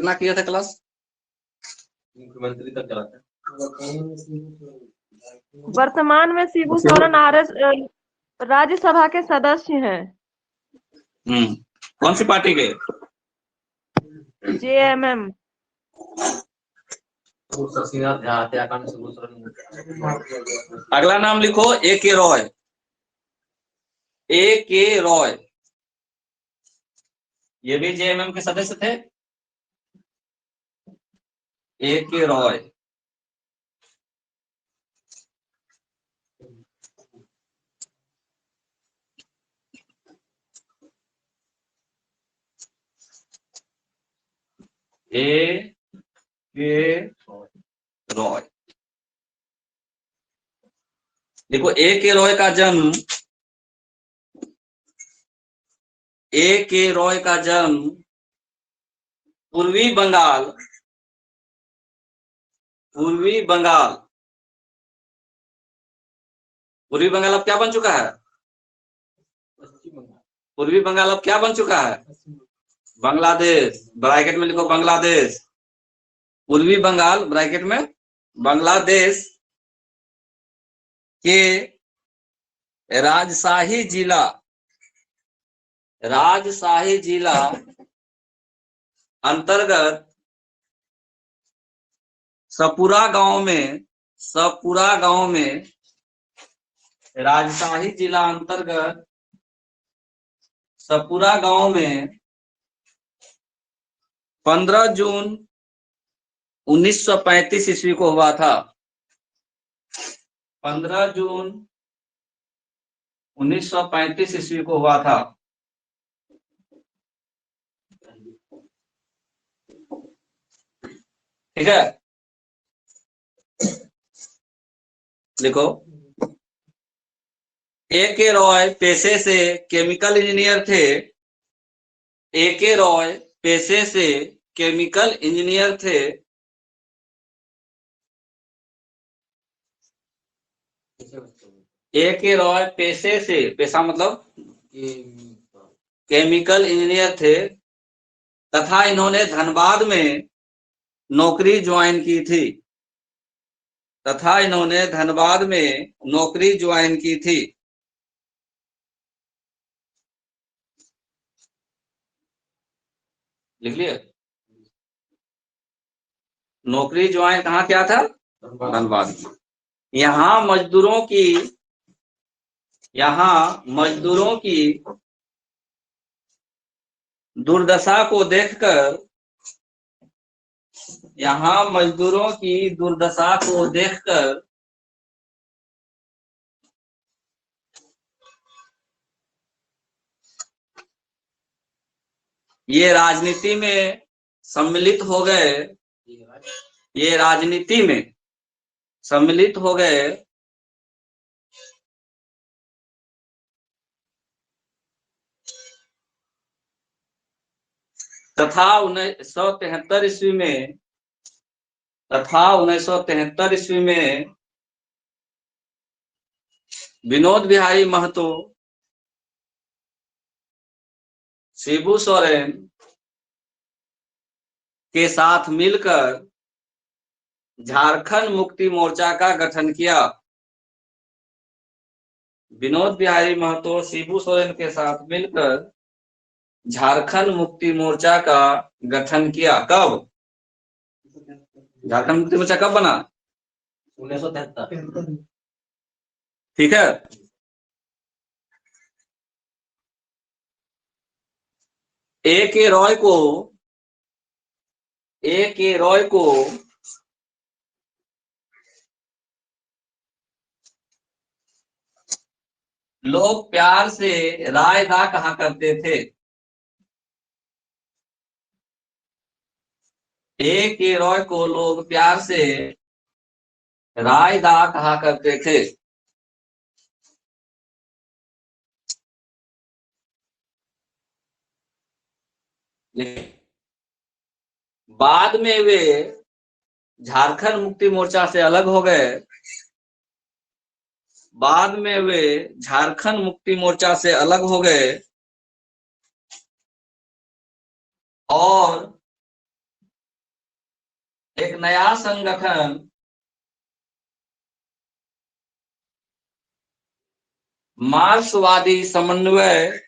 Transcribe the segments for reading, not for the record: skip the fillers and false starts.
कितना किया था क्लास? मुख्यमंत्री तक चला था। वर्तमान में शिबू सोरेन आरएस राज्यसभा के सदस्य हैं। कौन सी पार्टी के? जेएमएम। अगला नाम लिखो ए के रॉय। ए के रॉय, ये भी जेएमएम के सदस्य थे। ए के रॉय, ए के रॉय। देखो ए के रॉय का जन्म, ए के रॉय का जन्म पूर्वी बंगाल, पूर्वी बंगाल, पूर्वी बंगाल अब क्या बन चुका है? पूर्वी बंगाल अब क्या बन चुका है? बांग्लादेश। ब्रैकेट में लिखो बांग्लादेश। पूर्वी बंगाल ब्रैकेट में बांग्लादेश के राजशाही जिला, राजशाही जिला अंतर्गत सपुरा गांव में, सपुरा गांव में, राजशाही जिला अंतर्गत सपुरा गांव में 15 जून 1935 ईस्वी को हुआ था। 15 जून 1935 ईस्वी को हुआ था। ठीक है, लिखो। ए के रॉय पेशे से केमिकल इंजीनियर थे। ए के रॉय पेशे से केमिकल इंजीनियर थे। ए के रॉय पेशे से, पेशा मतलब केमिकल इंजीनियर थे तथा इन्होंने धनबाद में नौकरी ज्वाइन की थी, तथा इन्होंने धनबाद में नौकरी ज्वाइन की थी। लिख लिया? नौकरी ज्वाइन कहाँ किया था? धनबाद। यहाँ मजदूरों की, यहाँ मजदूरों की दुर्दशा को देखकर, यहाँ मजदूरों की दुर्दशा को देखकर ये राजनीति में सम्मिलित हो गए, ये राजनीति में सम्मिलित हो गए तथा 1973 ईस्वी में, तथा 1973 ईस्वी में विनोद बिहारी महतो, शिबू सोरेन के साथ मिलकर झारखंड मुक्ति मोर्चा का गठन किया। विनोद बिहारी महतो शिबू सोरेन के साथ मिलकर झारखंड मुक्ति मोर्चा का गठन किया। कब? झारखंड मुक्ति मोर्चा कब बना? 1973। ठीक है। ए के रॉय को, ए के रॉय को लोग प्यार से रायदा कहा करते थे। ए के रॉय को लोग प्यार से रायदा कहा करते थे। बाद में वे झारखंड मुक्ति मोर्चा से अलग हो गए। बाद में वे झारखंड मुक्ति मोर्चा से अलग हो गए और एक नया संगठन मार्क्सवादी समन्वय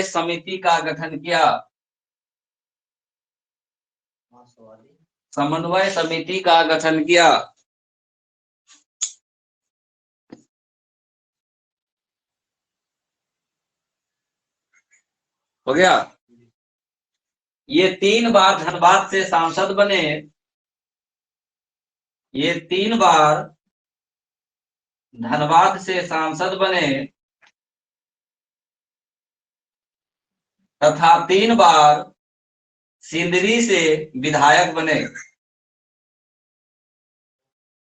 समिति का गठन किया। समन्वय समिति का गठन किया। हो गया। ये 3 बार धनबाद से सांसद बने। ये 3 बार धनबाद से सांसद बने तथा 3 बार सिंदरी से विधायक बने।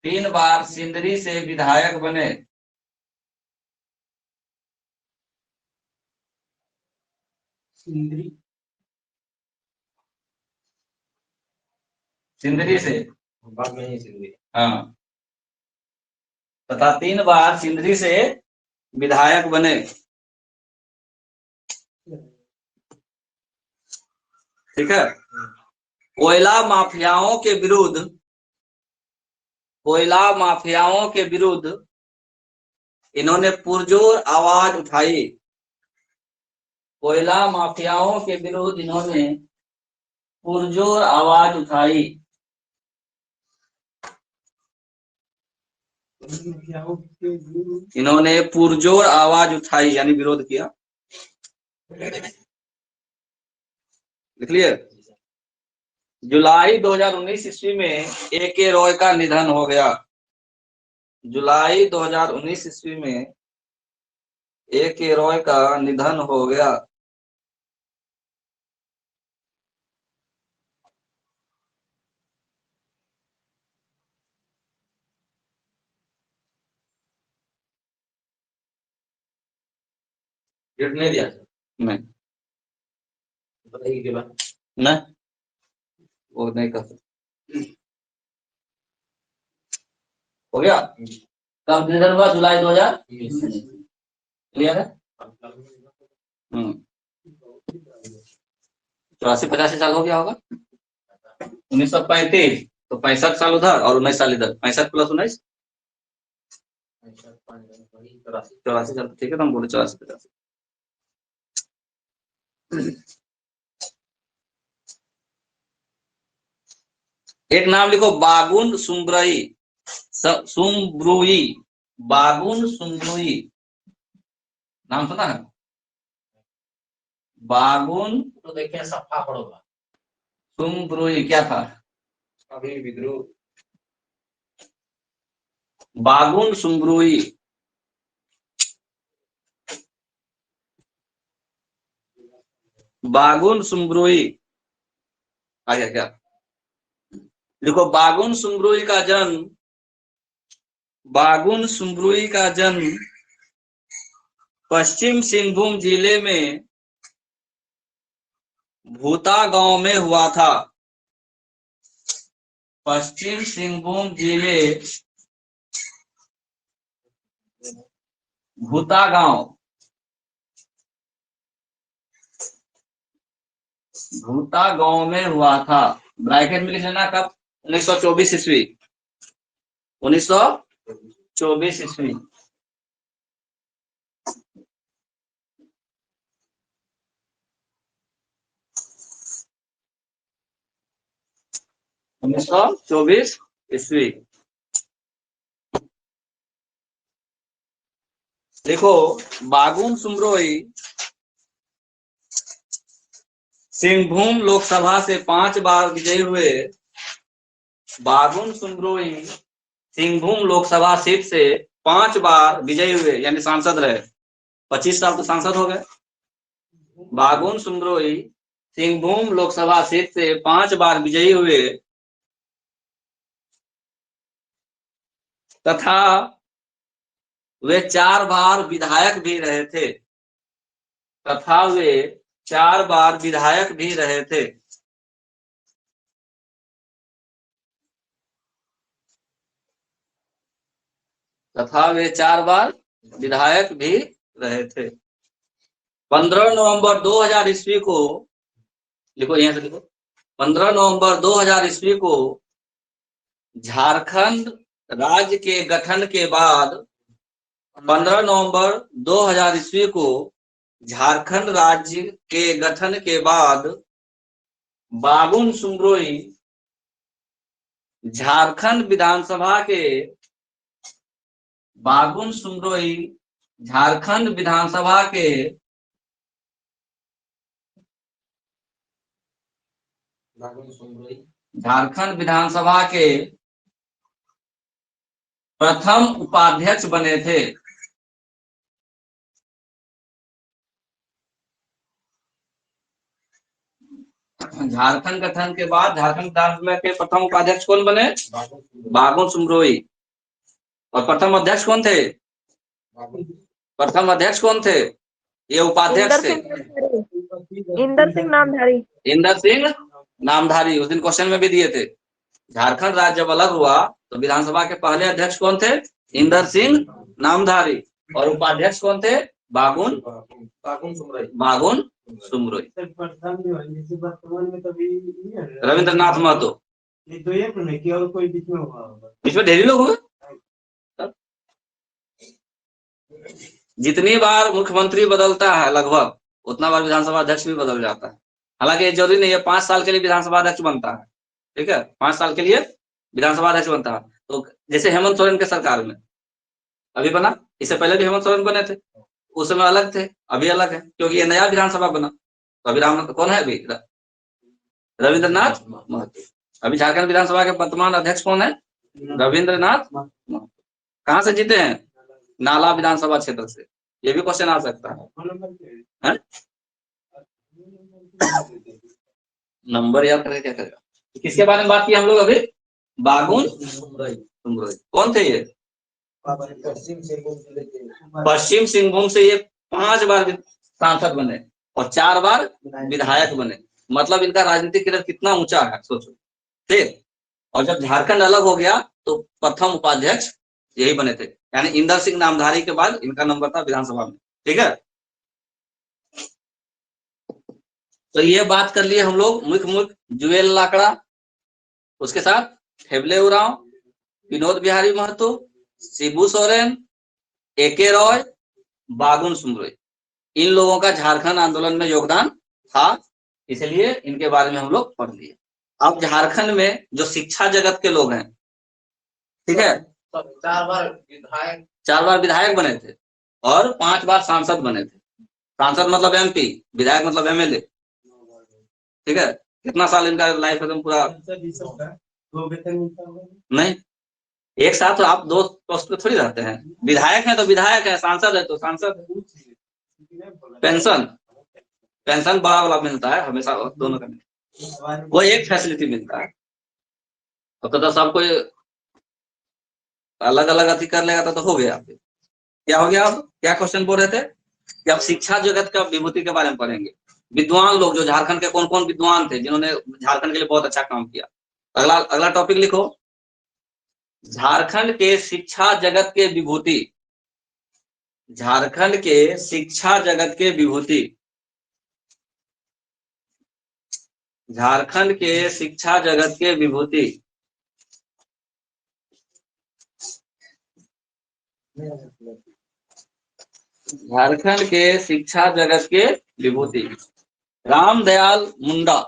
3 बार सिंदरी से विधायक बने। सिंदरी से बाद में ही सिंदरी। हाँ, तथा 3 बार सिंदरी से विधायक बने। ठीक है। कोयला माफियाओं के विरुद्ध इन्होंने पुरजोर आवाज उठाई। कोयला माफियाओं के विरुद्ध इन्होंने पुरजोर आवाज उठाई। इन्होंने पुरजोर आवाज उठाई यानी विरोध किया। लिख लिए। जुलाई 2019 ईस्वी में ए.के. रॉय का निधन हो गया। जुलाई 2019 ईस्वी में ए.के. रॉय का निधन हो गया। डेट नहीं दिया नहीं बताइए के बाद नहीं, वो नहीं कर सकते। हो गया। कब निधन हुआ? जुलाई 2000। क्लियर है। 84-85 साल हो गया होगा। 1935 तो 65 साल उधर और 19 साल इधर। 65 + 19 84 साल। ठीक है, तो हम बोले 84-85। एक नाम लिखो, बागुन सुम्ब्रुई। बागुन सुम्ब्रुई नाम सुना है? बागुन तो देखिए सफा पड़ोगा सुम्ब्रुई क्या था? अभी विद्रोह। बागुन सुम्ब्रुई। बागुन सुम्ब्रुई आ गया क्या? देखो, बागुन सुम्ब्रुई का जन्म पश्चिम सिंहभूम जिले में भूता गांव में हुआ था। पश्चिम सिंहभूम जिले भूता गांव में हुआ था। ब्रैकेट में लिख लेना कब? 1924 ईस्वी। 1924 ईस्वी। ईस्वी। देखो, बागुन सुम्ब्रुई सिंहभूम लोकसभा से 5 बार विजयी हुए। बागुन सुम्ब्रुई सिंहभूम लोकसभा सीट से 5 बार विजयी हुए यानी सांसद रहे। 25 साल तो सांसद हो गए। बागुन सुम्ब्रुई सिंहभूम लोकसभा सीट से 5 बार विजयी हुए तथा वे 4 बार विधायक भी रहे थे। तथा वे 4 बार विधायक भी रहे थे। तथा वे 4 बार विधायक भी रहे थे। 15 नवंबर 2000 ईस्वी को लिखो, यहाँ से लिखो। 15 नवंबर 2000 ईस्वी को झारखंड राज्य के गठन के बाद, 15 नवंबर 2000 ईस्वी को झारखंड राज्य के गठन के बाद बाबुन सुमरोई झारखंड विधानसभा के, बाबुन सुमरोई झारखंड विधानसभा के झारखंड विधानसभा के प्रथम उपाध्यक्ष बने थे। झारखंड गठन के बाद झारखंड विधानसभा के प्रथम उपाध्यक्ष कौन बने? बाबुन सुमरोई। और प्रथम अध्यक्ष कौन थे? प्रथम अध्यक्ष कौन थे? ये उपाध्यक्ष थे इंदर सिंह नामधारी। इंदर सिंह नामधारी। उस दिन क्वेश्चन में भी दिए थे। झारखंड राज्य जब अलग हुआ तो विधानसभा के पहले अध्यक्ष कौन थे? इंदर सिंह नामधारी। और उपाध्यक्ष कौन थे? बाबुन सुमरोई। रविंद्रनाथ महतो। इसमें ढेरी लोग हुए। जितनी बार मुख्यमंत्री बदलता है लगभग, उतना बार विधानसभा अध्यक्ष भी बदल जाता है। हालांकि ये जरूरी नहीं है 5 साल के लिए विधानसभा अध्यक्ष बनता है, ठीक है, 5 साल के लिए विधानसभा अध्यक्ष बनता है। तो जैसे हेमंत सोरेन के सरकार में अभी बना, इससे पहले भी हेमंत सोरेन बने थे, उस समय अलग थे, अभी अलग है, क्योंकि ये नया विधानसभा बना। तो अभी कौन है? अभी रविंद्रनाथ महतो। अभी झारखंड विधानसभा के वर्तमान अध्यक्ष कौन है? रविंद्रनाथ महतो। कहाँ से जीते हैं? नाला विधानसभा क्षेत्र से। ये भी क्वेश्चन आ सकता है। नंबर याद करके क्या करेगा? किसके बारे में बात की हम लोग अभी? बाबुन सुमरोई। कौन थे ये? पश्चिम सिंहभूम से ये 5 बार सांसद बने और 4 बार विधायक बने। मतलब इनका राजनीतिक करियर कितना ऊंचा है, सोचो, ठीक। और जब झारखंड अलग हो गया तो प्रथम उपाध्यक्ष यही बने थे, यानी इंदर सिंह नामधारी के बाद इनका नंबर था विधानसभा में, ठीक है। तो ये बात कर लिए हम लोग मुख्य जुएल लाकड़ा, उसके साथ हेबले उरांव, विनोद बिहारी महतो, शिबू सोरेन, एके रॉय, बाबुन सुमरोई। इन लोगों का झारखंड आंदोलन में योगदान था, इसलिए इनके बारे में हम लोग पढ़ लिए। अब झारखंड में जो शिक्षा जगत के लोग हैं, ठीक है, 4 बार विधायक बने थे और 5 बार सांसद बने थे। सांसद मतलब MP, विधायक मतलब MLA, ठीक है। कितना साल इनका लाइफ एकदम पूरा? नहीं, एक साथ तो आप 2 पोस्ट पे थोड़ी रहते हैं। विधायक है तो विधायक है, सांसद है तो सांसद है। पेंशन बड़ा वाला मिलता है हमेशा, दोनों का वो एक फैसिलिटी मिलता है। तो सब कोई अलग अलग अति कर लेगा तो हो गया। क्या हो गया? अब क्या क्वेश्चन बोल रहे थे कि अब शिक्षा जगत का विभूति के बारे में पढ़ेंगे। विद्वान लोग जो झारखंड के कौन कौन विद्वान थे जिन्होंने झारखंड के लिए बहुत अच्छा काम किया। अगला टॉपिक लिखो, झारखंड के शिक्षा जगत के विभूति। झारखंड के शिक्षा जगत के विभूति। झारखंड के शिक्षा जगत के विभूति। झारखंड के शिक्षा जगत के विभूति। रामदयाल मुंडा।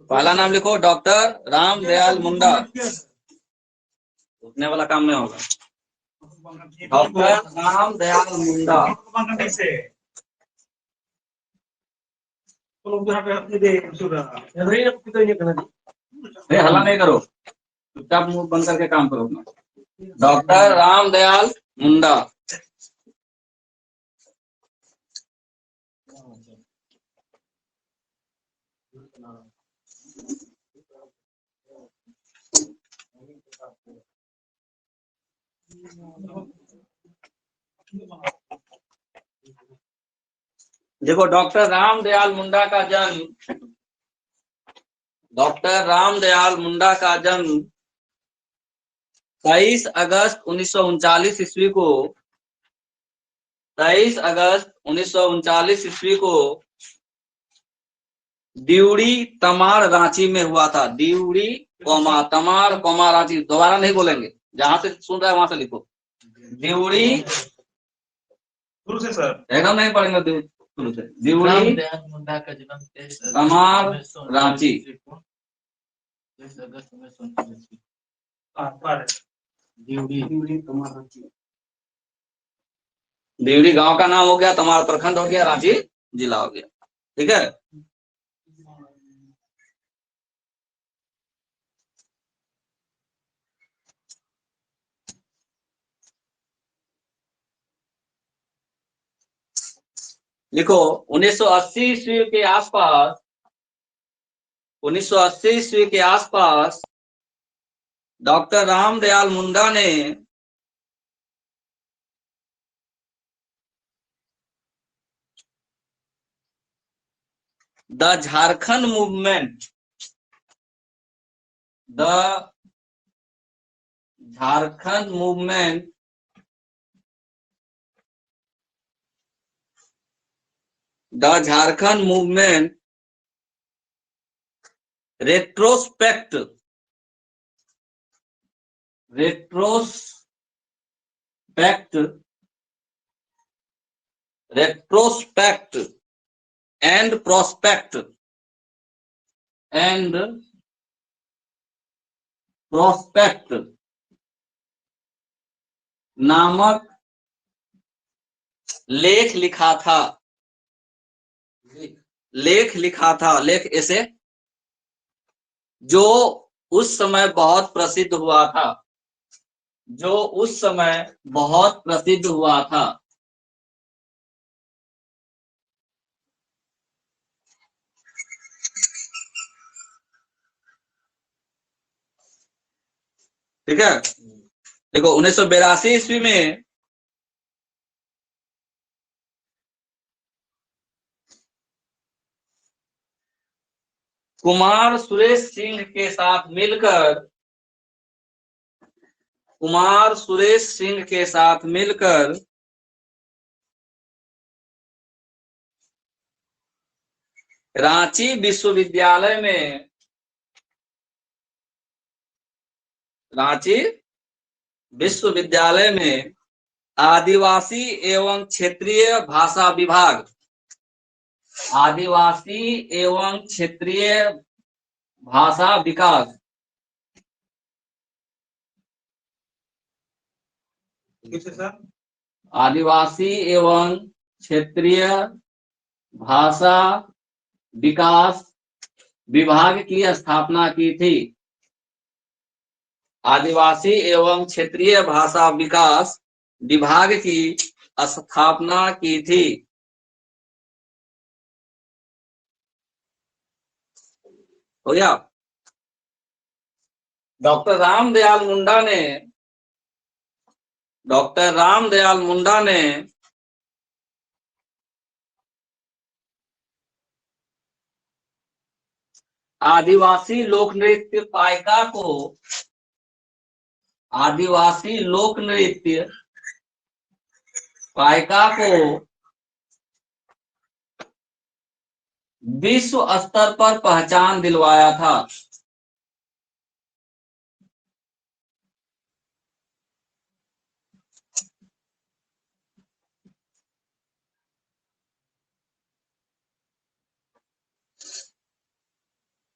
पहला नाम लिखो, डॉक्टर रामदयाल मुंडा। उठने वाला काम नहीं होगा। डॉक्टर रामदयाल मुंडा। हल्ला नहीं करो, चुपचाप मुंह बंद करके काम करो। डॉक्टर रामदयाल मुंडा। देखो, डॉक्टर रामदयाल मुंडा का जन्म, डॉक्टर रामदयाल मुंडा का जन्म 23 अगस्त 1939 ईस्वी को, 23 अगस्त 1939 ईस्वी को ड्यूरी तमार रांची में हुआ था। ड्यूरी कौमा तमार कौमा रांची, दोबारा नहीं बोलेंगे, जहां से सुन रहे हैं वहां से लिखो। ड्यूरी शुरू से सर। एकदम नहीं पढ़ेंगे शुरू से। ड्यूरी रामदयाल मुंडा का जन्म 23 तमार अगस्त 1939 रांची। को 23 अगस्त 1939 ड्यूरी तमार रांची। ड्यूरी गांव का नाम हो गया, तमार प्रखंड हो गया, रांची जिला हो गया। ठीक है। लिखो 1980 ईस्वी के आसपास, 1980 ईस्वी के आसपास डॉक्टर रामदयाल मुंडा ने the Jharkhand movement, the Jharkhand movement the Jharkhand movement retrospect and prospect नामक लेख लिखा था। लेख ऐसे जो उस समय बहुत प्रसिद्ध हुआ था, जो उस समय बहुत प्रसिद्ध हुआ था। ठीक है। देखो 1982 ईस्वी में कुमार सुरेश सिंह के साथ मिलकर रांची विश्वविद्यालय में आदिवासी एवं क्षेत्रीय भाषा विभाग, आदिवासी एवं क्षेत्रीय भाषा विकास, आदिवासी एवं क्षेत्रीय भाषा विकास विभाग की स्थापना की थी। आदिवासी एवं क्षेत्रीय भाषा विकास विभाग की स्थापना की थी। हो गया। डॉक्टर रामदयाल मुंडा ने आदिवासी लोक नृत्य पाइका को विश्व स्तर पर पहचान दिलवाया था।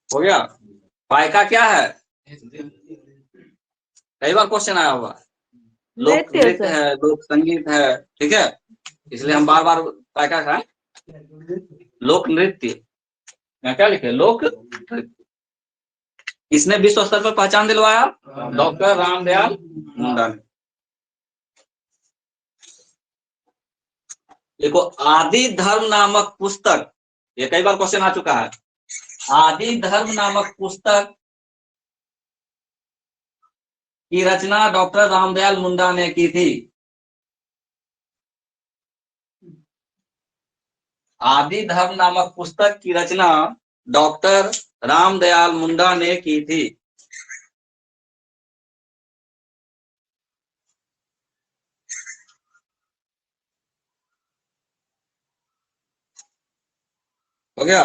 हो गया। पाइका क्या है? कई बार क्वेश्चन आया होगा। लोक नृत्य है, लोक संगीत है। ठीक है, इसलिए हम बार बार पाइका का लोक नृत्य में क्या लिखे? लोक नृत्य। किसने विश्व स्तर पर पहचान दिलवाया? डॉक्टर रामदयाल मुंडा ने। देखो आदि धर्म नामक पुस्तक, ये कई बार क्वेश्चन आ चुका है। आदि धर्म नामक पुस्तक की रचना डॉक्टर रामदयाल मुंडा ने की थी। आदि धर्म नामक पुस्तक की रचना डॉक्टर रामदयाल मुंडा ने की थी। हो गया।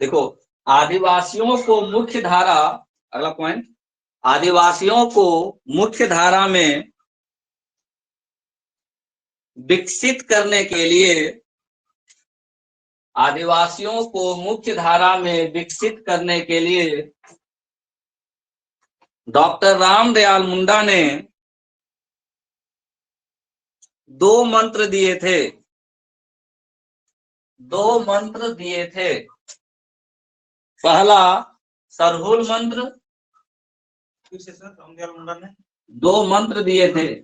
देखो, आदिवासियों को मुख्य धारा, अगला पॉइंट, आदिवासियों को मुख्य धारा में विकसित करने के लिए, आदिवासियों को मुख्य धारा में विकसित करने के लिए डॉक्टर रामदयाल मुंडा ने 2 मंत्र दिए थे। 2 मंत्र दिए थे। पहला सरहुल मंत्र, सर रामदयाल मुंडा ने 2 मंत्र दिए थे।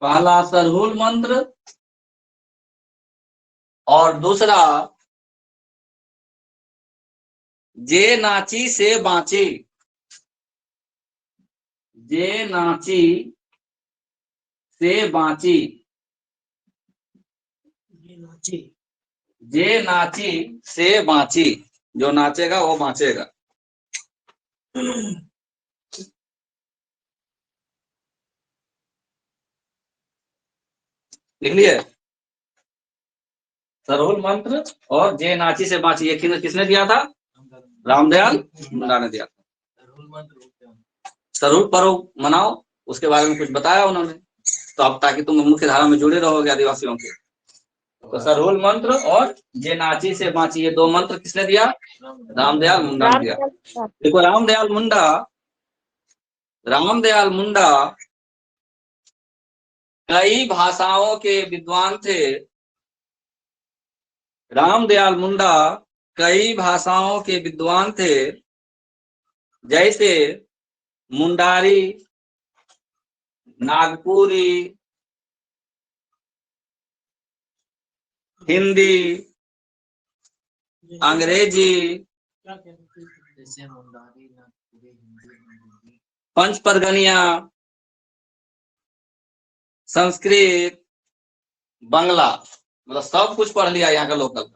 पहला सरहुल मंत्र और दूसरा जे नाची से बांची। जे नाची से बांची। जे नाची से बांची, जो नाचेगा वो बांचेगा। लिख लिए? सरहुल मंत्र और जे नाची से बांची, ये किसने दिया था? रामदयाल मुंडा ने दिया था। सरहुल पर्व मनाओ, उसके बारे में कुछ बताया उन्होंने, तो अब ताकि तुम मुख्य धारा में जुड़े रहोगे आदिवासियों के। तो सरहुल मंत्र और जे नाची से बांची, ये 2 मंत्र किसने दिया? रामदयाल मुंडा ने दिया। देखो, रामदयाल मुंडा कई भाषाओं के विद्वान थे। रामदयाल मुंडा कई भाषाओं के विद्वान थे, जैसे मुंडारी, नागपुरी, हिंदी, अंग्रेजी, पंच परगनिया, संस्कृत, बांग्ला, मतलब सब कुछ पढ़ लिया यहाँ का लोकल।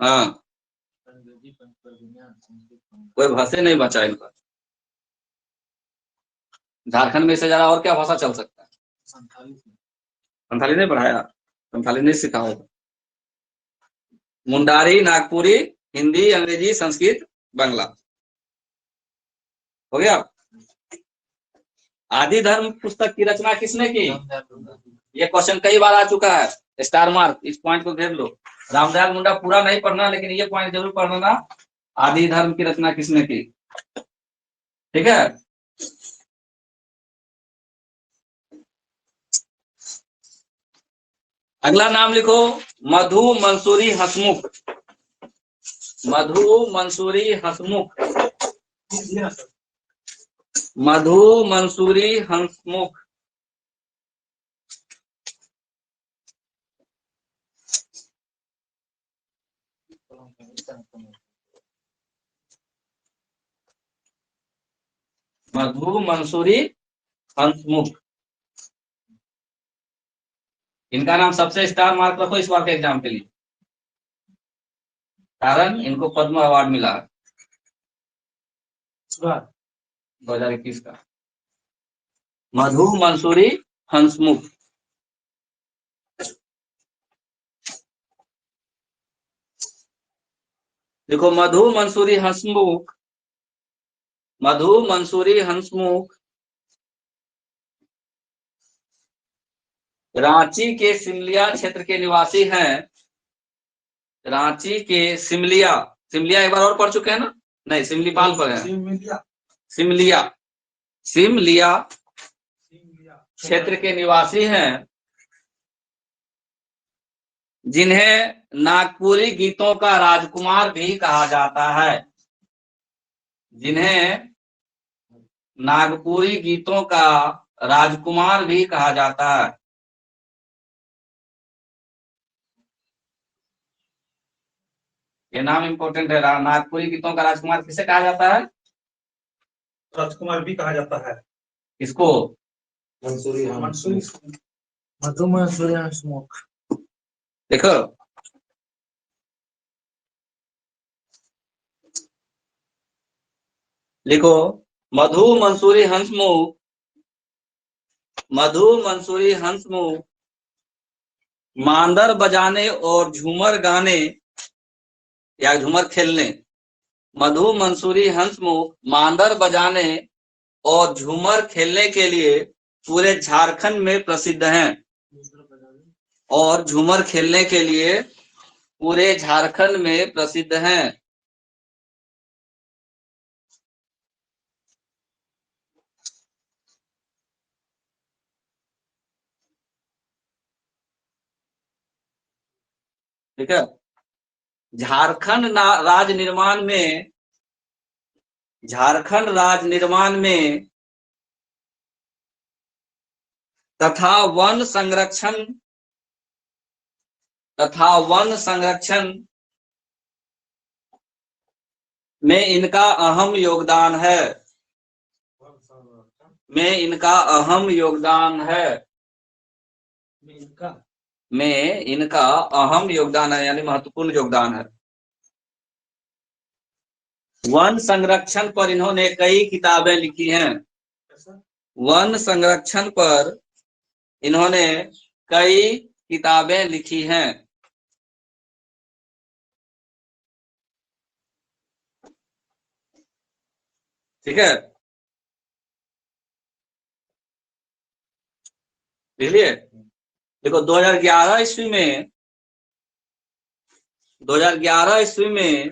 हाँ, कोई भाषा नहीं बचा इनका। झारखंड में इससे ज्यादा और क्या भाषा चल सकता है? संथाली नहीं पढ़ाया, संथाली नहीं सिखा होगा। मुंडारी, नागपुरी, हिंदी, अंग्रेजी, संस्कृत, बांग्ला, हो गया। आदि धर्म पुस्तक की रचना किसने की? ये क्वेश्चन कई बार आ चुका है, स्टार मार्क, इस पॉइंट को घेर लो। रामदयाल मुंडा पूरा नहीं पढ़ना, लेकिन ये पॉइंट जरूर पढ़ना, आदि धर्म की रचना किसने की। ठीक है। अगला नाम लिखो, मधु मंसूरी हंसमुख। मधु मंसूरी हंसमुख। मधु मंसूरी हंसमुख। मधु मंसूरी हंसमुख, इनका नाम सबसे स्टार मार्क रखो इस बार के एग्जाम के लिए, कारण इनको पद्म अवार्ड मिला 2021 का। मधु मंसूरी हंसमुख। देखो, मधु मंसूरी हंसमुख, मधु मंसूरी हंसमुख रांची के सिमलिया क्षेत्र के निवासी हैं। रांची के सिमलिया, सिमलिया एक बार और पढ़ चुके हैं ना? नहीं, सिमलीपाल पर है। सिमलिया, सिमलिया क्षेत्र के निवासी हैं, जिन्हें नागपुरी गीतों का राजकुमार भी कहा जाता है। जिन्हें नागपुरी गीतों का राजकुमार भी कहा जाता है। ये नाम इंपॉर्टेंट है। नागपुरी गीतों का राजकुमार किसे कहा जाता है? राजकुमार भी कहा जाता है। किसको? मंसूरी मधु मंसूरी हंसमुख। देखो, लिखो, मधु मंसूरी हंसमुख, मधु मंसूरी हंसमुख मांदर बजाने और झूमर गाने या झूमर खेलने। मधु मंसूरी हंसमुख मांदर बजाने और झूमर खेलने के लिए पूरे झारखंड में प्रसिद्ध हैं। और झूमर खेलने के लिए पूरे झारखंड में प्रसिद्ध हैं। ठीक है। झारखंड राज्य निर्माण में तथा वन संरक्षण में इनका अहम योगदान है। में इनका अहम योगदान है। यानी महत्वपूर्ण योगदान है। वन संरक्षण पर इन्होंने कई किताबें लिखी हैं। वन संरक्षण पर इन्होंने कई किताबें लिखी हैं। ठीक है, देखिए देखो 2011 ईस्वी में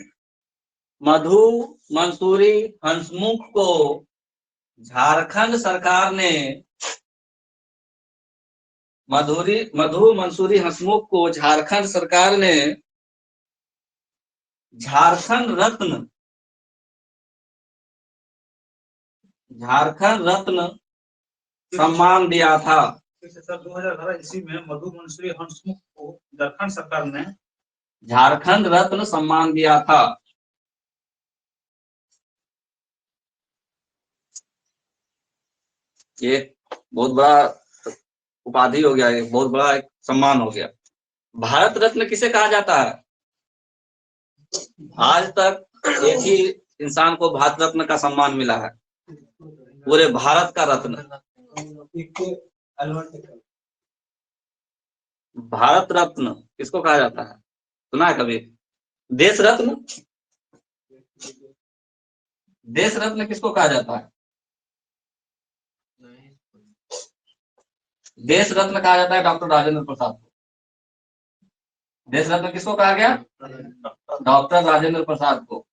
मधु मंसूरी हंसमुख को झारखंड सरकार ने मधु मंसूरी हंसमुख को झारखंड सरकार ने झारखंड रत्न सम्मान दिया था। सर 2018 ईस्वी में मधु मंसूरी हंसमुख को झारखंड सरकार ने झारखंड रत्न सम्मान दिया था। ये बहुत बड़ा उपाधि हो गया, एक बहुत बड़ा एक सम्मान हो गया। भारत रत्न किसे कहा जाता है? आज तक एक ही इंसान को भारत रत्न का सम्मान मिला है, पूरे भारत का रत्न। भारत रत्न किसको कहा जाता है, सुना है कभी? देश रत्न किसको कहा जाता है? देश रत्न कहा जाता है डॉक्टर राजेंद्र प्रसाद को। देश रत्न किसको कहा गया? डॉक्टर राजेंद्र प्रसाद को।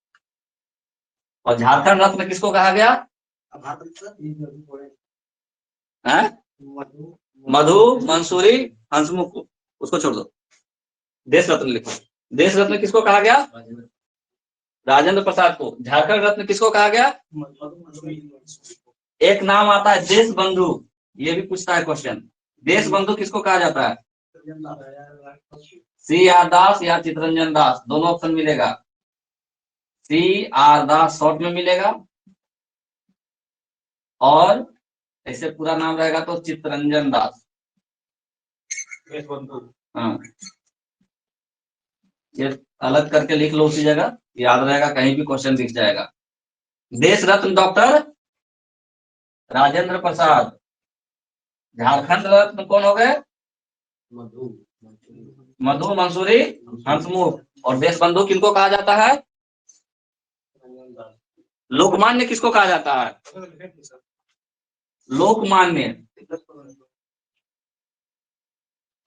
और झारखंड रत्न किसको कहा गया? मधु मंसूरी हंसमुख को। उसको छोड़ दो, देश रत्न लिखो। देश रत्न किसको कहा गया? राजेंद्र प्रसाद को। झारखंड रत्न किसको कहा गया? एक नाम आता है देश बंधु, ये भी पूछता है क्वेश्चन। देश बंधु किसको कहा जाता है? CR दास या चितरंजन दास, दोनों ऑप्शन मिलेगा। CR दास शॉर्ट में मिलेगा, और ऐसे पूरा नाम रहेगा तो चितरंजन दास। हाँ, ये अलग करके लिख लो उसी जगह, याद रहेगा, कहीं भी क्वेश्चन दिख जाएगा। देश रत्न डॉक्टर राजेंद्र प्रसाद। झारखंड रत्न कौन हो गए? मधु मंसूरी हंसमुख। और देश बंधु किनको कहा जाता है? लोकमान्य किसको कहा जाता है? लोकमान्य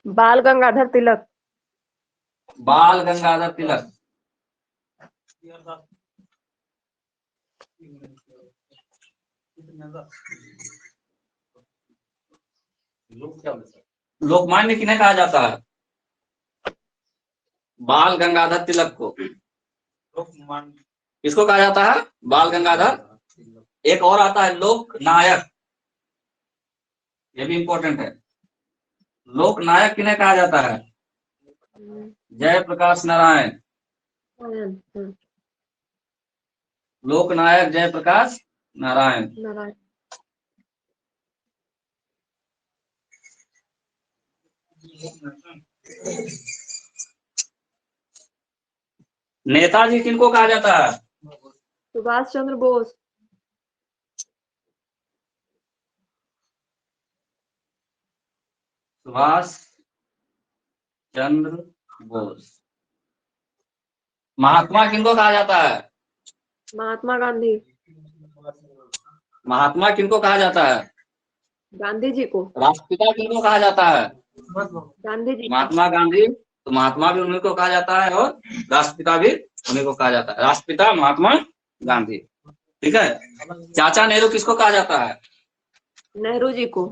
बाल गंगाधर तिलक। बाल गंगाधर तिलक। लोकमान्य किन्हें कहा जाता है? बाल गंगाधर तिलक को। किसको कहा जाता है? बाल गंगाधर। एक और आता है लोक नायक, ये भी इंपॉर्टेंट है। लोक नायक किन्हें कहा जाता है? जयप्रकाश नारायण। लोक नायक जयप्रकाश नारायण। नेताजी किनको कहा जाता है? सुभाष चंद्र बोस। सुभाष चंद्र बोस। महात्मा किनको कहा जाता है? महात्मा गांधी। महात्मा किनको कहा जाता है? गांधी जी को। राष्ट्रपिता किनको कहा जाता है? गांधी जी को। महात्मा गांधी। तो महात्मा भी उन्हीं को कहा जाता है और राष्ट्रपिता भी उन्हीं को कहा जाता है। राष्ट्रपिता महात्मा गांधी। ठीक है। चाचा नेहरू किसको कहा जाता है? नेहरू जी को।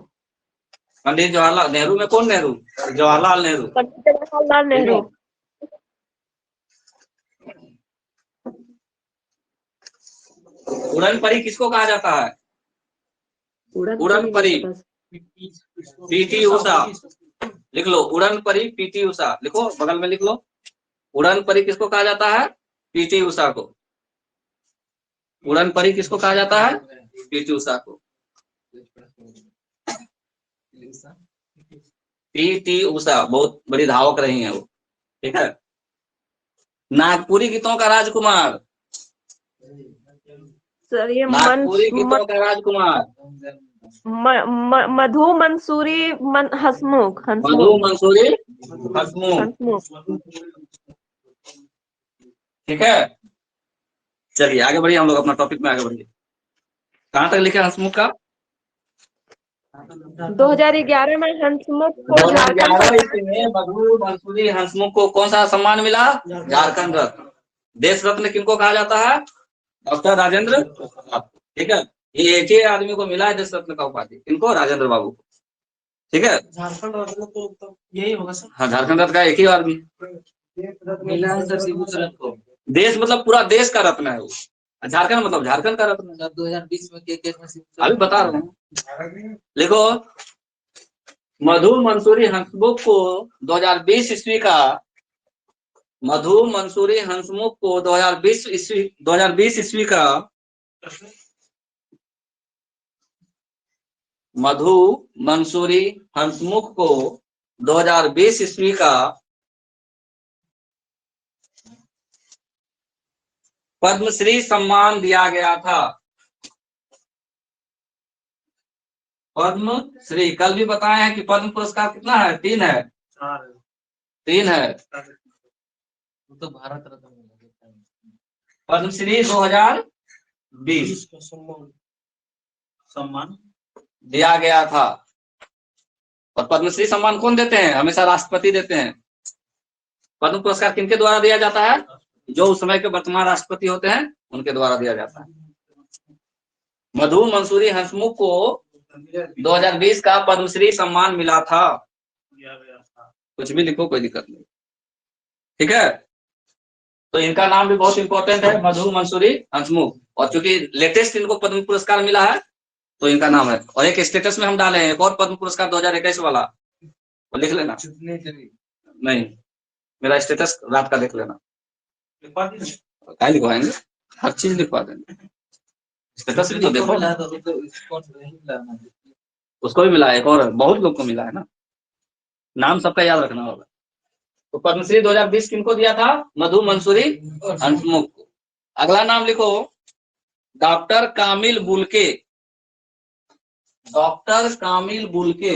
पंडित जवाहरलाल नेहरू में कौन नेहरू? जवाहरलाल नेहरू। पंडित जवाहरलाल नेहरू। उड़न परी किसको कहा जाता है? उड़न परी पीटी उषा। लिख लो उड़न परी पीटी उषा, लिखो बगल में लिख लो। उड़न परी किसको कहा जाता है? पीटी उषा को। उड़न परी किसको कहा जाता है? पीटी उषा को। पीटी उषा बहुत बड़ी धावक रही है वो। ठीक है। नागपुरी गीतों का राजकुमार। सर ये नागपुरी गीतों का राजकुमार मधु मंसूरी हंसमुख। मधु मंसूरी हंसमुख। ठीक है। चलिए आगे बढ़िए, हम लोग अपना टॉपिक में आगे बढ़िए। कहाँ तक लिखे हंसमुख का? 2011 में हंसमुख को 2011 में मधु मंसूरी हंसमुख को कौन सा सम्मान मिला? झारखंड रत्न। देश रत्न किनको कहा जाता है? डॉक्टर राजेंद्र। ठीक है। ये एक ही आदमी को मिला है देश रत्न का उपाधि। इनको राजेंद्र बाबू को। ठीक है। झारखंड रत्न तो यही होगा सर। हाँ, झारखंड रत्न का एक ही आदमी मिला है सर शिबू सोरेन को। देश मतलब पूरा देश का रत्न है वो। झारखंड मतलब झारखंड का रत्न है। 2020 में के अभी बता रहा हूँ। लिखो मधु मंसूरी हंसमुख को 2020 ईस्वी का मधु मंसूरी हंसमुख को 2020 ईस्वी का मधु मंसूरी हंसमुख को 2020 ईस्वी का पद्मश्री सम्मान दिया गया था। पद्मश्री कल भी बताए हैं कि पद्म पुरस्कार कितना है? 3 है। 3 है। तो भारत रत्न पद्मश्री 2020 सम्मान दिया गया था। और पद्मश्री सम्मान कौन देते हैं? हमेशा राष्ट्रपति देते हैं। पद्म पुरस्कार किनके द्वारा दिया जाता है? जो उस समय के वर्तमान राष्ट्रपति होते हैं उनके द्वारा दिया जाता है। मधु मंसूरी हंसमुख को 2020 का पद्मश्री सम्मान मिला था। कुछ भी लिखो, कोई दिक्कत नहीं। ठीक है। तो इनका नाम भी बहुत इंपॉर्टेंट है, मधु मंसूरी हंसमुख। और चूंकि लेटेस्ट इनको पद्म पुरस्कार मिला है तो इनका नाम है। और एक स्टेटस में हम डाले हैं एक और पद्म पुरस्कार 2021 वाला, वो लिख लेना। नहीं, मेरा स्टेटस रात का देख लेना। क्या लिखवाएंगे? हर चीज लिखवा देंगे। स्टेटस भी तो देखो। उसको भी मिला है, एक और बहुत लोग को मिला है ना। नाम सबका याद रखना होगा। तो पद्मश्री 2020 किनको दिया था? मधु मंसूरी हंसमुख को। अगला नाम लिखो doctor Camille Bulcke. Doctor Camille Bulcke.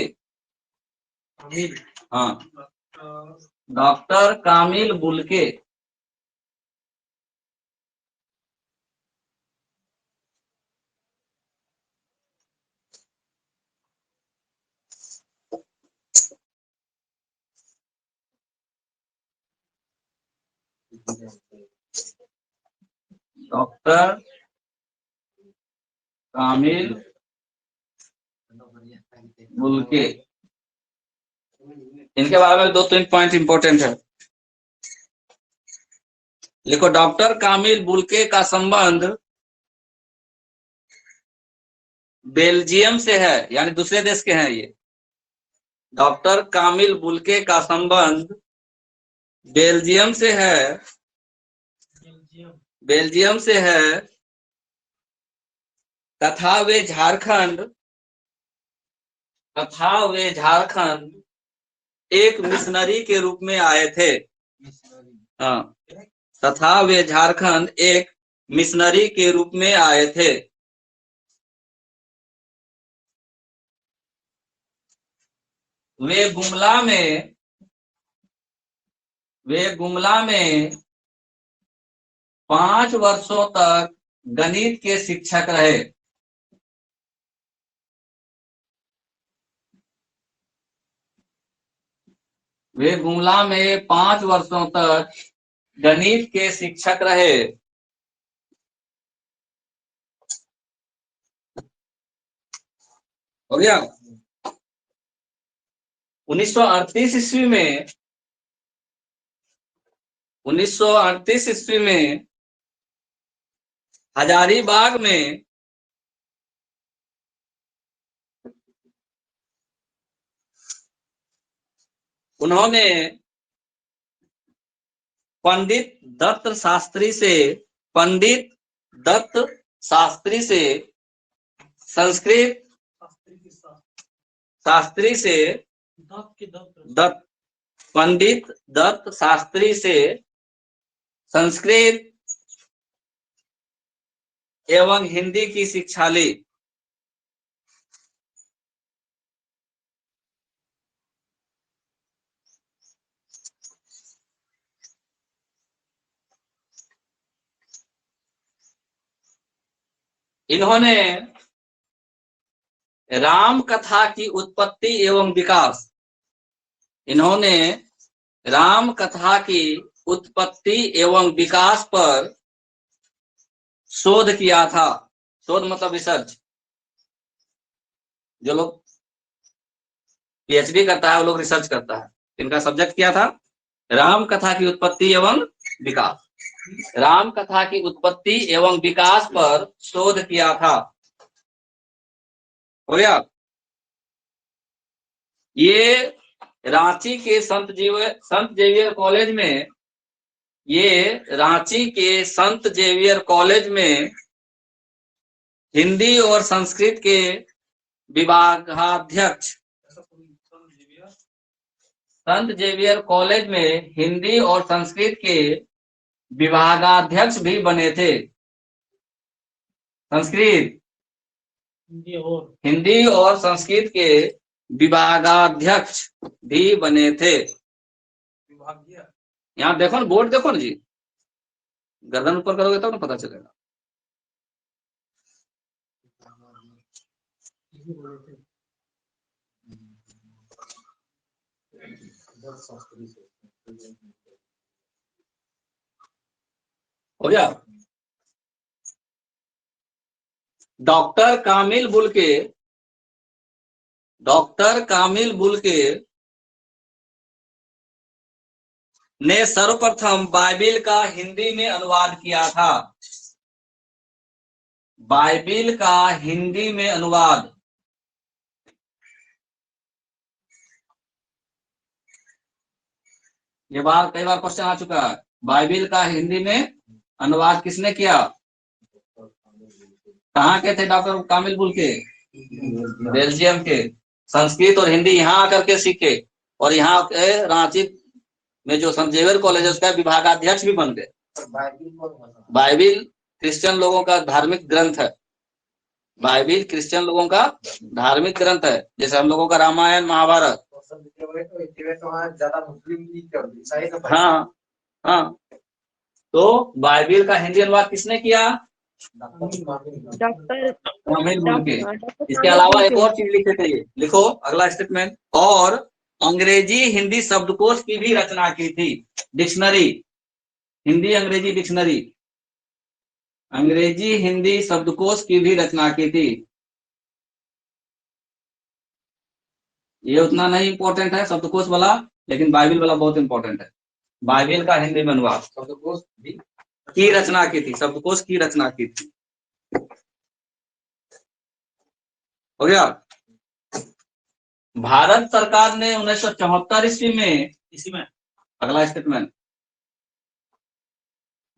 हाँ, doctor Camille Bulcke. Doctor Camille Bulcke. इनके बारे में 2-3 पॉइंट इंपॉर्टेंट है। लिखो डॉक्टर कामिल बुल्के का संबंध बेल्जियम से है, यानी दूसरे देश के हैं ये। डॉक्टर कामिल बुल्के का संबंध बेल्जियम से है। बेल्जियम से है तथा वे झारखंड एक मिशनरी के रूप में आए थे। हाँ, तथा वे झारखंड एक मिशनरी के रूप में आए थे। वे गुमला में वे गुमला में 5 वर्षों तक गणित के शिक्षक रहे। वे गुमला में 5 वर्षों तक गणित के शिक्षक रहे। हो गया। 1938 ईस्वी में 1938 ईस्वी में हजारीबाग में उन्होंने पंडित दत्त शास्त्री से संस्कृत शास्त्री से पंडित दत्त शास्त्री से संस्कृत एवं हिंदी की शिक्षा ली। इन्होंने राम कथा की उत्पत्ति एवं विकास पर शोध किया था। शोध मतलब रिसर्च। जो लोग पीएचडी करता है वो लोग रिसर्च करता है। इनका सब्जेक्ट क्या था? राम कथा की उत्पत्ति एवं विकास। राम कथा की उत्पत्ति एवं विकास पर शोध किया था। हो गया। ये रांची के संत जेवियर कॉलेज में हिंदी और संस्कृत के विभागाध्यक्ष संत जेवियर कॉलेज में हिंदी और संस्कृत के विभागाध्यक्ष भी बने थे। संस्कृत हिंदी और संस्कृत के विभागाध्यक्ष भी बने थे। यहाँ देखो ना, बोर्ड देखो ना जी, गर्दन ऊपर करोगे तब ना पता चलेगा। हो गया। डॉक्टर कामिल बुल्के ने सर्वप्रथम बाइबिल का हिंदी में अनुवाद किया था। बाइबिल का हिंदी में अनुवाद। ये बात कई बार क्वेश्चन आ चुका है। बाइबिल का हिंदी में अनुवाद किसने किया? कहाँ के थे डॉक्टर कामिल बुल्के? बेल्जियम के। संस्कृत और हिंदी यहाँ आकर के सीखे और यहाँ के रांची में जो संत जेवियर कॉलेज है उसका विभागाध्यक्ष भी बन गए। बाइबिल क्रिश्चियन लोगों का धार्मिक ग्रंथ है। बाइबिल क्रिश्चियन लोगों का धार्मिक ग्रंथ है, जैसे हम लोगों का रामायण महाभारत। हाँ हाँ। तो बाइबिल का हिंदी अनुवाद किसने किया? Doctor Camille Bulcke. इसके अलावा एक और चीज लिखे थे, ये लिखो अगला स्टेटमेंट। और अंग्रेजी हिंदी शब्दकोश की भी रचना की थी। डिक्शनरी, हिंदी अंग्रेजी डिक्शनरी, अंग्रेजी हिंदी शब्दकोश की भी रचना की थी। ये उतना नहीं इंपॉर्टेंट है शब्दकोश वाला, लेकिन बाइबिल वाला बहुत इंपॉर्टेंट है। बाइबिल का हिंदी में अनुवाद शब्दकोश की रचना की थी। शब्दकोश की रचना की थी। हो गया। भारत सरकार ने 1974 ईस्वी में, इसी में अगला स्टेटमेंट,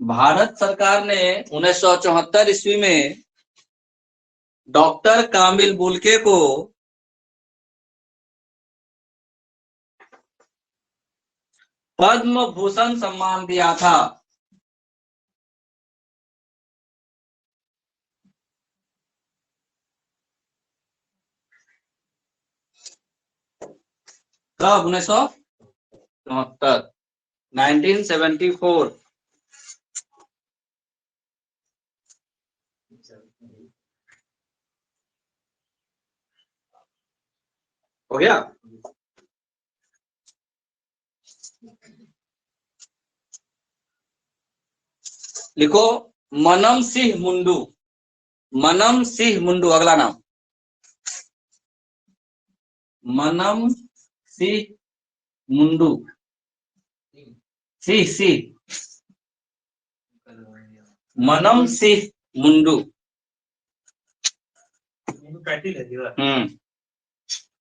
भारत सरकार ने 1974 ईस्वी में डॉक्टर कामिल बुल्के को पद्म भूषण सम्मान दिया था। कब? 1974। 1974। हो गया। लिखो मनम सिंह मुंडू। मनम सिंह मुंडू अगला नाम। मनम सिंह मुंडू। सिंह सिंह मनम सिंह मुंडू। पैटिल है जीवा।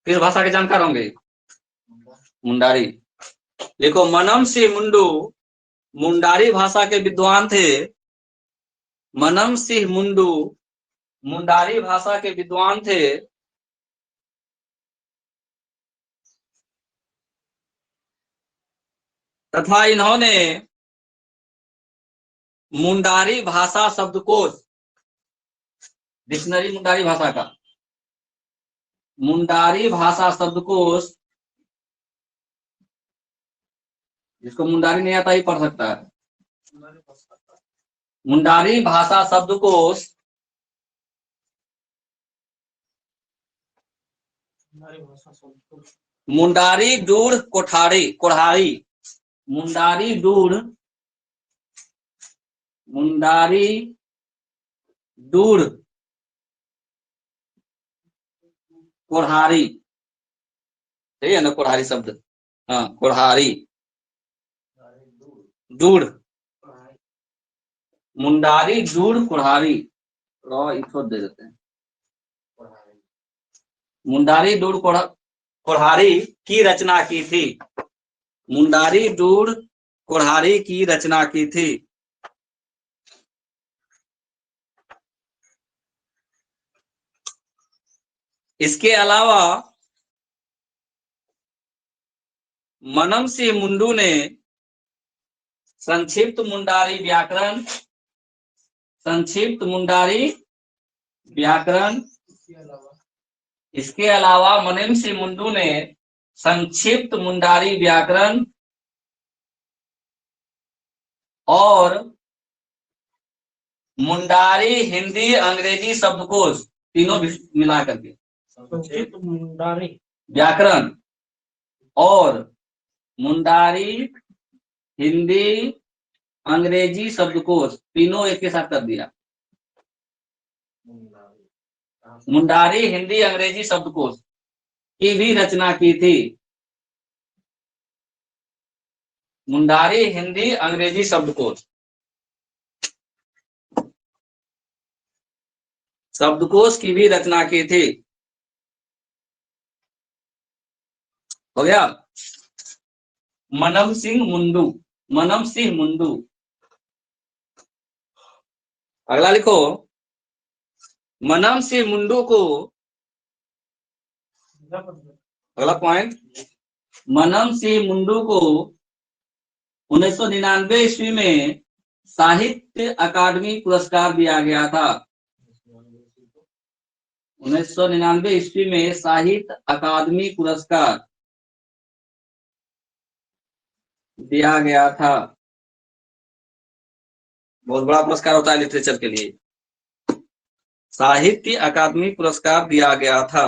किस भाषा के जानकार होंगे? मुंडारी। देखो मनम सिंह मुंडू मुंडारी भाषा के विद्वान थे। मनम सिंह मुंडू मुंडारी भाषा के विद्वान थे। तथा इन्होंने मुंडारी भाषा शब्दकोश, डिक्शनरी मुंडारी भाषा का, मुंडारी भाषा शब्दकोश, जिसको मुंडारी नहीं आता ही पढ़ सकता है। मुंडारी भाषा शब्दकोश मुंडारी डूढ़ कोठारी कोढ़ारी, मुंडारी डूढ़, मुंडारी डूढ़ कोढ़ारी, सही है ना? कोढ़ारी शब्द, हाँ कोढ़ारी, डूढ़, मुंडारी डूढ़ कोढ़ारी, इसको दे देते हैं। मुंडारी डूढ़ कोढ़ारी की रचना की थी। मुंडारी डूढ़ कोढ़ारी की रचना की थी। इसके अलावा मनम सिंह मुंडू ने संक्षिप्त मुंडारी व्याकरण, संक्षिप्त मुंडारी व्याकरण, इसके अलावा मनम सिंह मुंडू ने संक्षिप्त मुंडारी व्याकरण और मुंडारी हिंदी अंग्रेजी शब्दकोश, तीनों मिला करके संक्षिप्त मुंडारी व्याकरण और मुंडारी हिंदी अंग्रेजी शब्दकोश, तीनों एक के साथ कर दिया। मुंडारी हिंदी अंग्रेजी शब्दकोश की भी रचना की थी। मुंडारी हिंदी अंग्रेजी शब्दकोश, शब्दकोश की भी रचना की थी। हो गया। मनम सिंह मुंडू, मनम सिंह मुंडू। अगला लिखो मनम सिंह मुंडू को, अगला पॉइंट, मनम सिंह मुंडू को 1999 ईस्वी में साहित्य अकादमी पुरस्कार दिया गया था। 1999 ईस्वी में साहित्य अकादमी पुरस्कार दिया गया था। बहुत बड़ा पुरस्कार होता है लिटरेचर के लिए। साहित्य अकादमी पुरस्कार दिया गया था।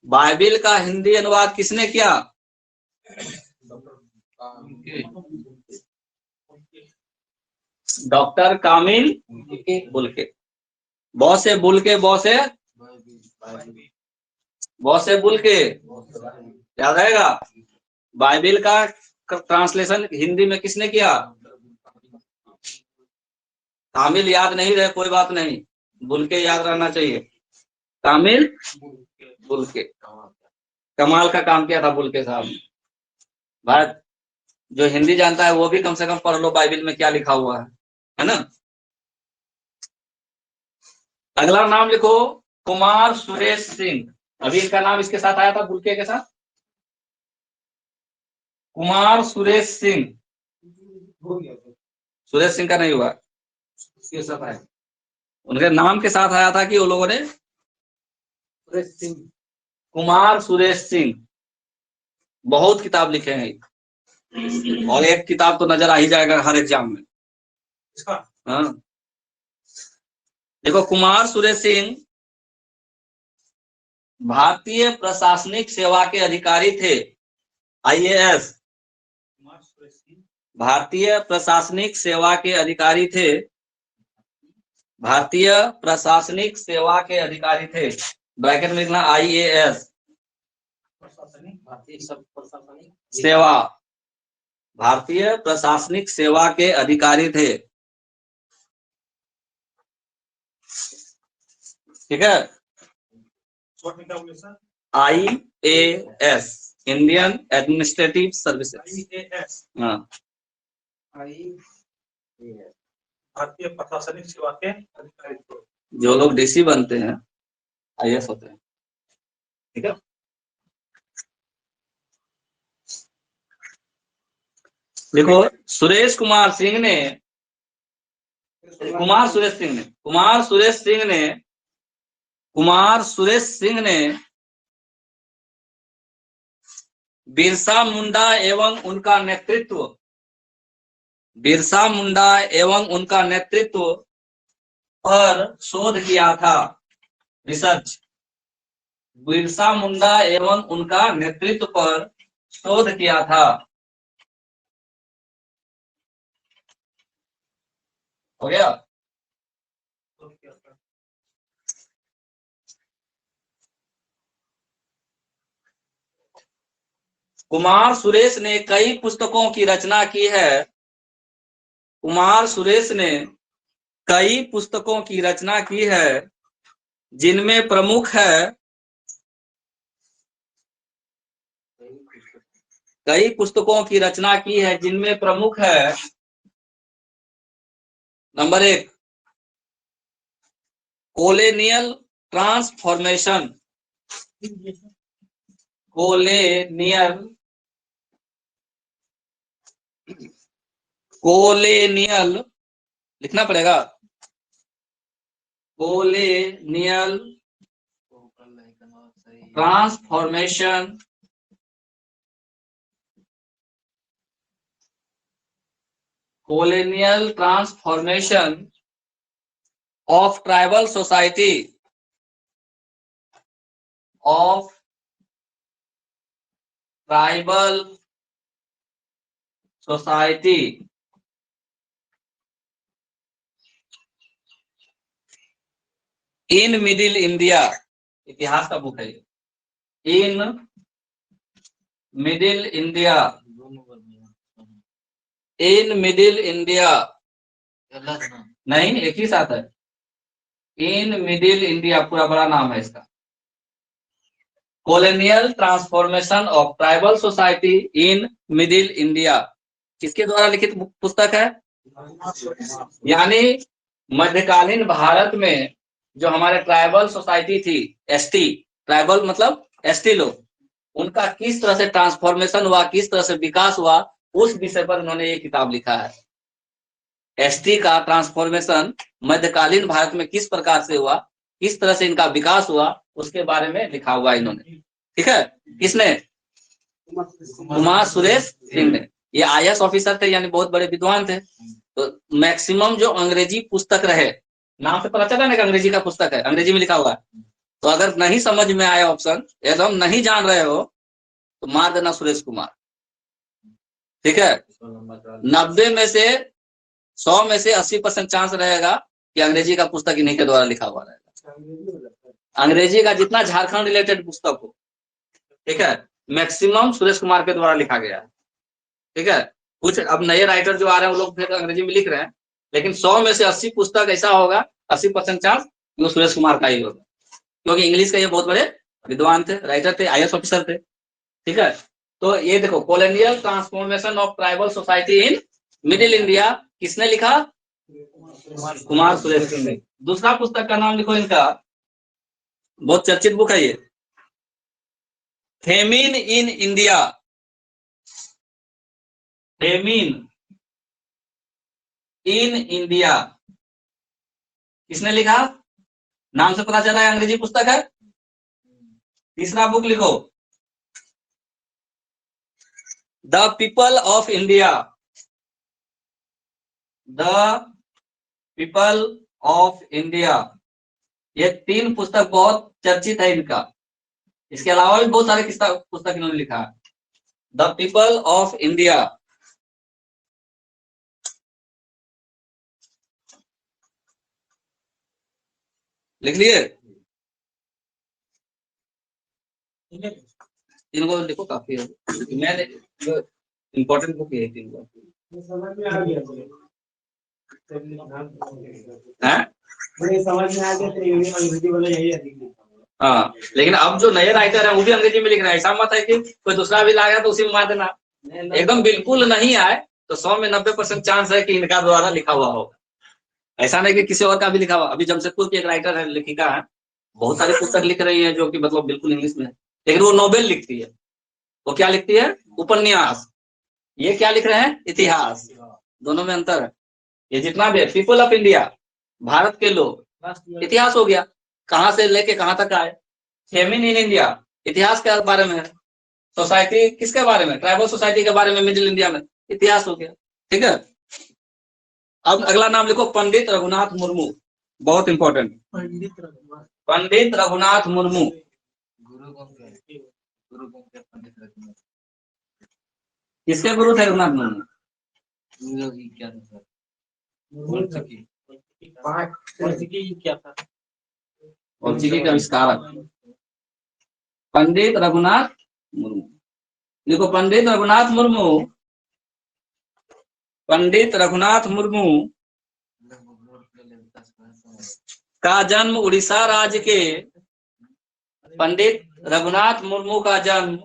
बाइबिल का हिंदी अनुवाद किसने किया? डॉक्टर कामिल बुलके। बॉसे बुलके, बॉसे बॉसे बुलके, याद आएगा। बाइबिल का ट्रांसलेशन हिंदी में किसने किया? कामिल याद नहीं रहे कोई बात नहीं, बुलके याद रहना चाहिए। कामिल बुलके, कमाल का काम किया था बुलके साहब। भारत जो हिंदी जानता है वो भी कम से कम पढ़ लो बाइबिल में क्या लिखा हुआ है ना। अगला नाम लिखो कुमार सुरेश सिंह। अभी इनका नाम इसके साथ आया था बुलके के साथ। कुमार सुरेश सिंह, सुरेश सिंह का नहीं हुआ, इसके साथ आया, उनके नाम के साथ आया था कि वो लोगों ने कुमार सुरेश सिंह बहुत किताब लिखे हैं और एक किताब तो नजर आ ही जाएगा हर एग्जाम में। इसका हाँ देखो, कुमार सुरेश सिंह भारतीय प्रशासनिक सेवा के अधिकारी थे, IAS, कुमार सुरेश सिंह भारतीय प्रशासनिक सेवा के अधिकारी थे, भारतीय प्रशासनिक सेवा के अधिकारी थे, ब्रैकेट में लिखना IAS, प्रशासनिक भारतीय सब प्रशासनिक सेवा, भारतीय प्रशासनिक सेवा के अधिकारी थे। ठीक है, शॉर्ट में क्या बोले sir? IAS, Indian administrative services. IAS हाँ, भारतीय प्रशासनिक सेवा के अधिकारी थे। जो लोग DC बनते हैं IAS होते हैं। ठीक है, देखो सुरेश कुमार सिंह ने, कुमार सुरेश सिंह ने बिरसा मुंडा एवं उनका नेतृत्व पर शोध किया था, रिसर्च। बिरसा मुंडा एवं उनका नेतृत्व पर शोध किया था। हो गया? कुमार सुरेश ने कई पुस्तकों की रचना की है। कुमार सुरेश ने कई पुस्तकों की रचना की है, जिनमें प्रमुख है, कई पुस्तकों की रचना की है जिनमें प्रमुख है, नंबर 1 कोलोनियल ट्रांसफॉर्मेशन, कोलोनियल लिखना पड़ेगा, colonial transformation of tribal society in middle India, इतिहास का बुक है ये, इन मिडिल इंडिया, नहीं एक ही साथ है, इन मिडिल इंडिया पूरा बड़ा नाम है इसका, colonial transformation of tribal society in middle India, किसके द्वारा लिखित पुस्तक है? यानी मध्यकालीन भारत में जो हमारे ट्राइबल सोसाइटी थी, ST, ट्राइबल मतलब ST लोग, उनका किस तरह से ट्रांसफॉर्मेशन हुआ, किस तरह से विकास हुआ, उस विषय पर उन्होंने ये किताब लिखा है। ST का ट्रांसफॉर्मेशन मध्यकालीन भारत में किस प्रकार से हुआ, किस तरह से इनका विकास हुआ, उसके बारे में लिखा हुआ इन्होंने। ठीक है, किसने? कुमार सुरेश सिंह ने। ये IAS ऑफिसर थे, यानी बहुत बड़े विद्वान थे। तो मैक्सिमम जो अंग्रेजी पुस्तक रहे, नाम से पता चला ना कि अंग्रेजी का पुस्तक है, अंग्रेजी में लिखा हुआ है, तो अगर नहीं समझ में आया ऑप्शन, एकदम नहीं जान रहे हो, तो मार देना सुरेश कुमार। ठीक है, 90 में से 100 में से 80% चांस रहेगा कि अंग्रेजी का पुस्तक इन्हीं के द्वारा लिखा हुआ रहेगा। अंग्रेजी का जितना झारखंड रिलेटेड पुस्तक हो, ठीक है, मैक्सिमम सुरेश कुमार के द्वारा लिखा गया है। ठीक है, कुछ अब नए राइटर जो आ रहे हैं वो लोग फिर अंग्रेजी में लिख रहे हैं, लेकिन 100 में से 80 पुस्तक ऐसा होगा, 80% चांस वो सुरेश कुमार का ही होगा, क्योंकि इंग्लिश के ये बहुत बड़े विद्वान थे, राइटर थे, IAS ऑफिसर थे। ठीक है, तो ये देखो, colonial transformation of tribal society in middle India, किसने लिखा? कुमार सुरेश सिंह ने। दूसरा पुस्तक का नाम लिखो इनका, बहुत चर्चित बुक है ये, famine in India, famine in India, किसने लिखा? नाम से पता चला है अंग्रेजी पुस्तक है। तीसरा बुक लिखो, the people of India, the people of India. ये 3 पुस्तक बहुत चर्चित है इनका। इसके अलावा भी बहुत सारे पुस्तक इन्होंने लिखा है। द पीपल ऑफ इंडिया, लिख लिए? इनको लिखो, काफी है। मैंने इम्पोर्टेंट बुक है इनको। समझ में आ गया तो अंग्रेजी वाला यही है। हाँ, लेकिन अब जो नए राइटर है वो भी अंग्रेजी में लिख रहे हैं। ऐसा मत है कि कोई दूसरा भी लाएगा तो उसी में मार देना। एकदम बिल्कुल नहीं आए तो 100 में 90% चांस है कि इनका द्वारा लिखा हुआ होगा। ऐसा नहीं कि किसी और का भी लिखा हुआ। अभी जमशेदपुर की एक राइटर है, लेखिका है, बहुत सारी पुस्तक लिख रही है जो कि मतलब बिल्कुल इंग्लिश में है, लेकिन वो नोवेल लिखती है। वो क्या लिखती है? उपन्यास। ये क्या लिख रहे हैं? इतिहास। दोनों में अंतर है। ये जितना भी है, पीपल ऑफ इंडिया, भारत के लोग, इतिहास हो गया, कहां से लेके कहां तक आए। फेमिन इन इंडिया, इतिहास के बारे में है। सोसाइटी किसके बारे में? ट्राइबल सोसाइटी के बारे में मिडिल इंडिया में, इतिहास हो गया। ठीक है, अब अगला नाम लिखो, पंडित रघुनाथ मुर्मू। बहुत इंपॉर्टेंट, पंडित रघुनाथ मुर्मू। किसके गुरु थे रघुनाथ मुर्मू? औचिकी के आविष्कारक पंडित रघुनाथ मुर्मू। देखो, पंडित रघुनाथ मुर्मू, पंडित रघुनाथ मुर्मू का जन्म उड़ीसा राज्य के, पंडित रघुनाथ मुर्मू का जन्म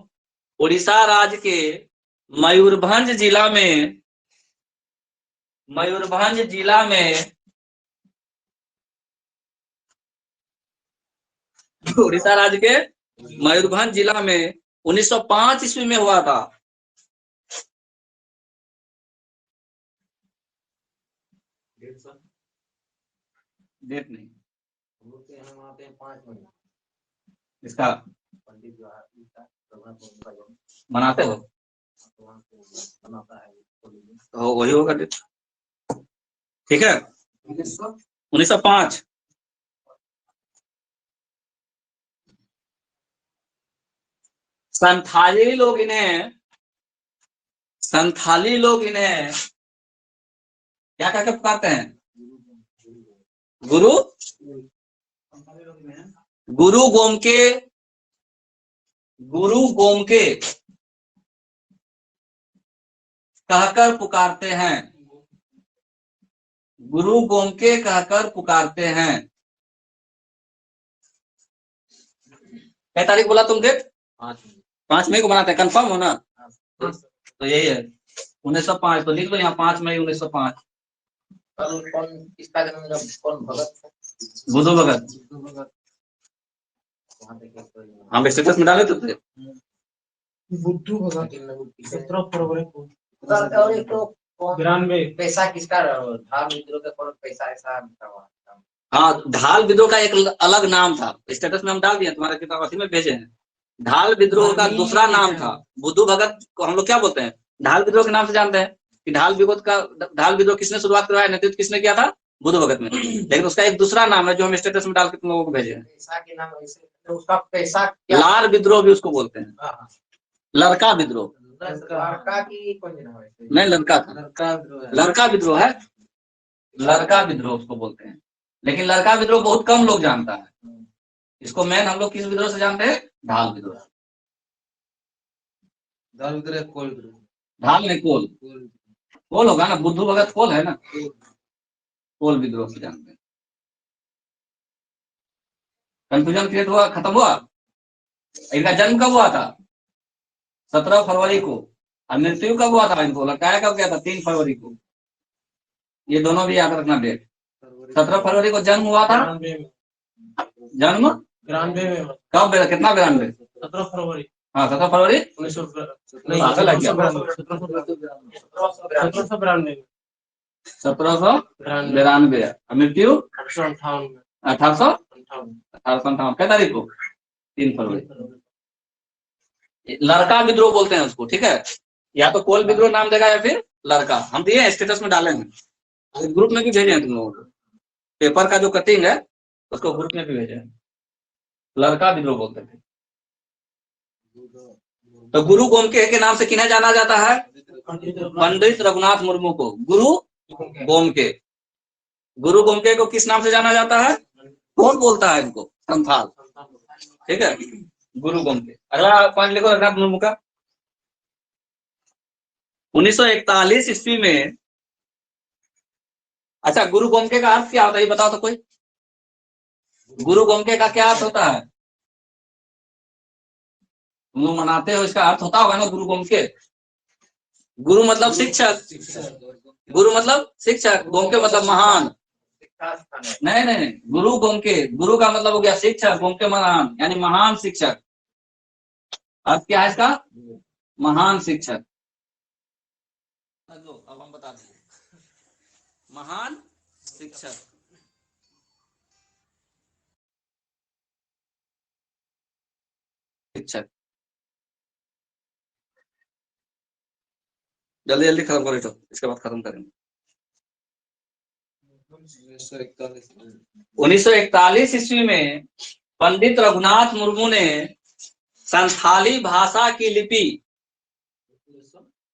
उड़ीसा राज्य के मयूरभंज जिला में, मयूरभंज जिला में, उड़ीसा राज्य के मयूरभंज जिला में 1905 ईस्वी में हुआ था। डेट नहीं, इसका मनाते हो? वही होगा डेट। ठीक है, 1905। संथाली लोग इन्हें क्या कहकर पुकारते हैं? गुरु, गुरु गोमके, गुरु गोमके कहकर पुकारते हैं, गुरु गोमके कहकर पुकारते हैं। क्या तारीख बोला तुम? डेट 5 मई को बनाते हैं। कंफर्म हो ना? तो यही है 1905। तो लिख लो यहाँ 5 मई 1905। बुद्धू भगत। हम स्टेटस में डाले थे। बुद्धू भगत 17 फरवरी को 92। पैसा किसका? ढाल विद्रोह का पैसा ऐसा। हाँ, ढाल विद्रोह का एक अलग नाम था। स्टेटस में हम डाल दिए, तुम्हारे किताब अथी में भेजे हैं। ढाल विद्रोह का दूसरा नाम था। बुद्धू भगत को हम लोग क्या बोलते हैं? ढाल विद्रोह के नाम से जानते हैं कि ढाल विद्रोह किसने शुरुआत करवाया, नेतृत्व किसने किया था? बुद्धू भगत ने। लेकिन उसका एक दूसरा नाम है जो हम स्टेटस में डाल के तुम लोगों को भेजे हैं। पैसा के नाम तो उसका पैसा लाल विद्रोह भी उसको बोलते हैं, लड़का विद्रोह। लड़का की कौन नाम है? नहीं, लड़का था, लड़का विद्रोह है, लड़का विद्रोह उसको बोलते हैं। लेकिन लड़का विद्रोह बहुत कम लोग जानता है। इसको मेन हम लोग किस विद्रोह से जानते हैं? ढाल विद्रोह। ढाल विद्रोह कोल विद्रोह। ढाल नहीं, कोल। कोल होगा ना, बुद्धू भगत कोल है ना, कोल विद्रोह से जानते हैं। कंफ्यूजन क्रिएट हुआ, खत्म हुआ। इनका जन्म कब हुआ था? 17 फरवरी को। और मृत्यु कब हुआ था? इनको लटकाया कब गया था? 3 फरवरी को। ये दोनों भी याद रखना डेट। 17 फरवरी को जन्म हुआ था। जन्म 92 में। कब? कितना? 92। 17 फरवरी। हाँ, 17 फरवरी 1792। मृत्यु 1858 1858। क्या तारीख को? 3 फरवरी। लड़का विद्रोह बोलते हैं उसको, ठीक है। या तो कोल विद्रोह नाम देगा या फिर लड़का। हम दिए स्टेटस में डाले हैं, ग्रुप में भी भेजे हैं तुम लोगों को। पेपर का जो कटिंग है उसको ग्रुप में भी भेजे हैं। लड़का विद्रोह बोलते थे। तो गुरु गोमके के नाम से किन्हें जाना जाता है? पंडित रघुनाथ मुर्मू को गुरु गोमके। गुरु गोमके को किस नाम से जाना जाता है? कौन बोलता है इनको? संथाल, ठीक है। गुरु गोमके। अगला पॉइंट लिखो रघुनाथ मुर्मू का। 1941 ईस्वी में, अच्छा गुरु गोमके का अर्थ क्या होता है ये बताओ तो कोई। गुरु गोमके का क्या अर्थ होता है? तुम लोग मनाते हो, इसका अर्थ होता होगा ना गुरु गोमके। गुरु मतलब शिक्षक, गुरु मतलब शिक्षक, गोमके मतलब महान। नहीं नहीं, गुरु गोमके, गुरु का मतलब हो गया शिक्षक, गोमके महान, यानी महान शिक्षक। अर्थ क्या है इसका? महान शिक्षक। अब हम बता दें, महान शिक्षक। शिक्षक जल्दी जल्दी खत्म करो तो, इसके बाद खत्म करेंगे। 1941 ईस्वी में पंडित रघुनाथ मुर्मू ने संथाली भाषा की लिपि,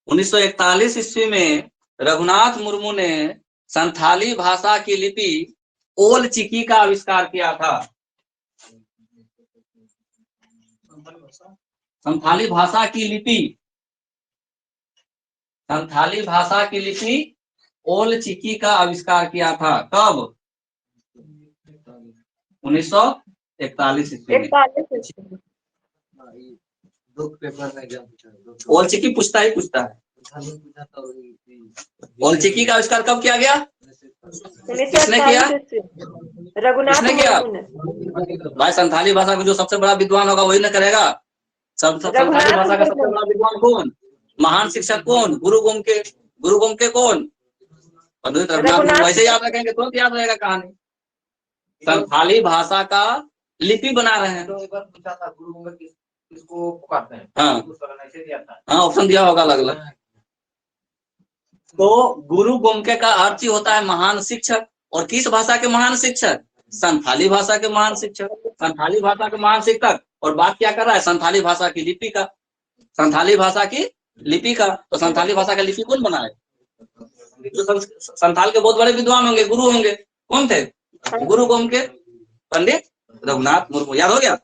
1941 ईस्वी में रघुनाथ मुर्मू ने संथाली भाषा की लिपि ओल चिकी का आविष्कार किया था। संथाली भाषा की लिपि, संथाली भाषा की लिपि ओल चिकी का आविष्कार किया था। कब? 1941 ईस्वी में। 41 दो पेपर में एग्जाम पूछा, ओल चिकी पूछता ही पूछता है। ओल चिकी का आविष्कार कब किया गया? किसने किया? रघुनाथ किसने किया? मुर्मू ने। भाई संथाली भाषा का जो सबसे बड़ा विद्वान होगा वही ना करेगा। संथाली भाषा का सबसे बड़ा विद्वान कौन? महान शिक्षक कौन? गुरु गोमके। गुरु गोमके कौन? पंडित रघुनाथ मुर्मू। वैसे याद रखेंगे तुरंत याद रहेगा कहानी। संथाली भाषा का लिपि बना रहे हैं। तो एक बार पूछा था गुरु गोमके किसको पुकारते हैं? हाँ ऐसे दिया था। हाँ, ऑप्शन दिया होगा अलग अलग। तो गुरु गोमके का अर्थ ही होता है महान शिक्षक। और किस भाषा के महान शिक्षक? संथाली भाषा के महान शिक्षक। संथाली भाषा के महान शिक्षक। और बात क्या कर रहा है? संथाली भाषा की लिपि का। संथाली भाषा की लिपि का। तो संथाली भाषा का लिपि कौन बनाए? जो संथाल के बहुत बड़े विद्वान होंगे, गुरु होंगे। कौन थे? गुरु गोमके, पंडित रघुनाथ मुर्मू। याद हो गया।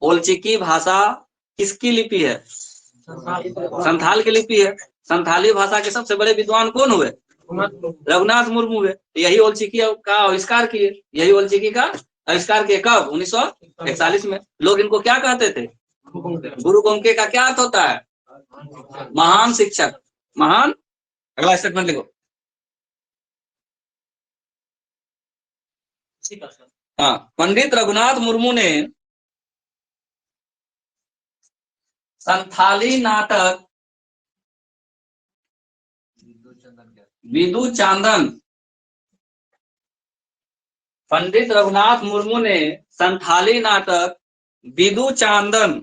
ओलचिकी भाषा किसकी लिपि है? संथाल की लिपि है। संथाली भाषा के सबसे बड़े विद्वान कौन हुए? रघुनाथ मुर्मू हुए। यही ओलचिकी का आविष्कार किए। यही ओलचिकी का आविष्कार किए। कब? 1941 में। लोग इनको क्या कहते थे? गुरु गोमके का क्या अर्थ होता है? महान शिक्षक, महान। अगला स्टेटमेंट लिखो। हाँ, पंडित रघुनाथ मुर्मू ने संथाली नाटक विदु चांदन, पंडित रघुनाथ मुर्मू ने संथाली नाटक विदु चांदन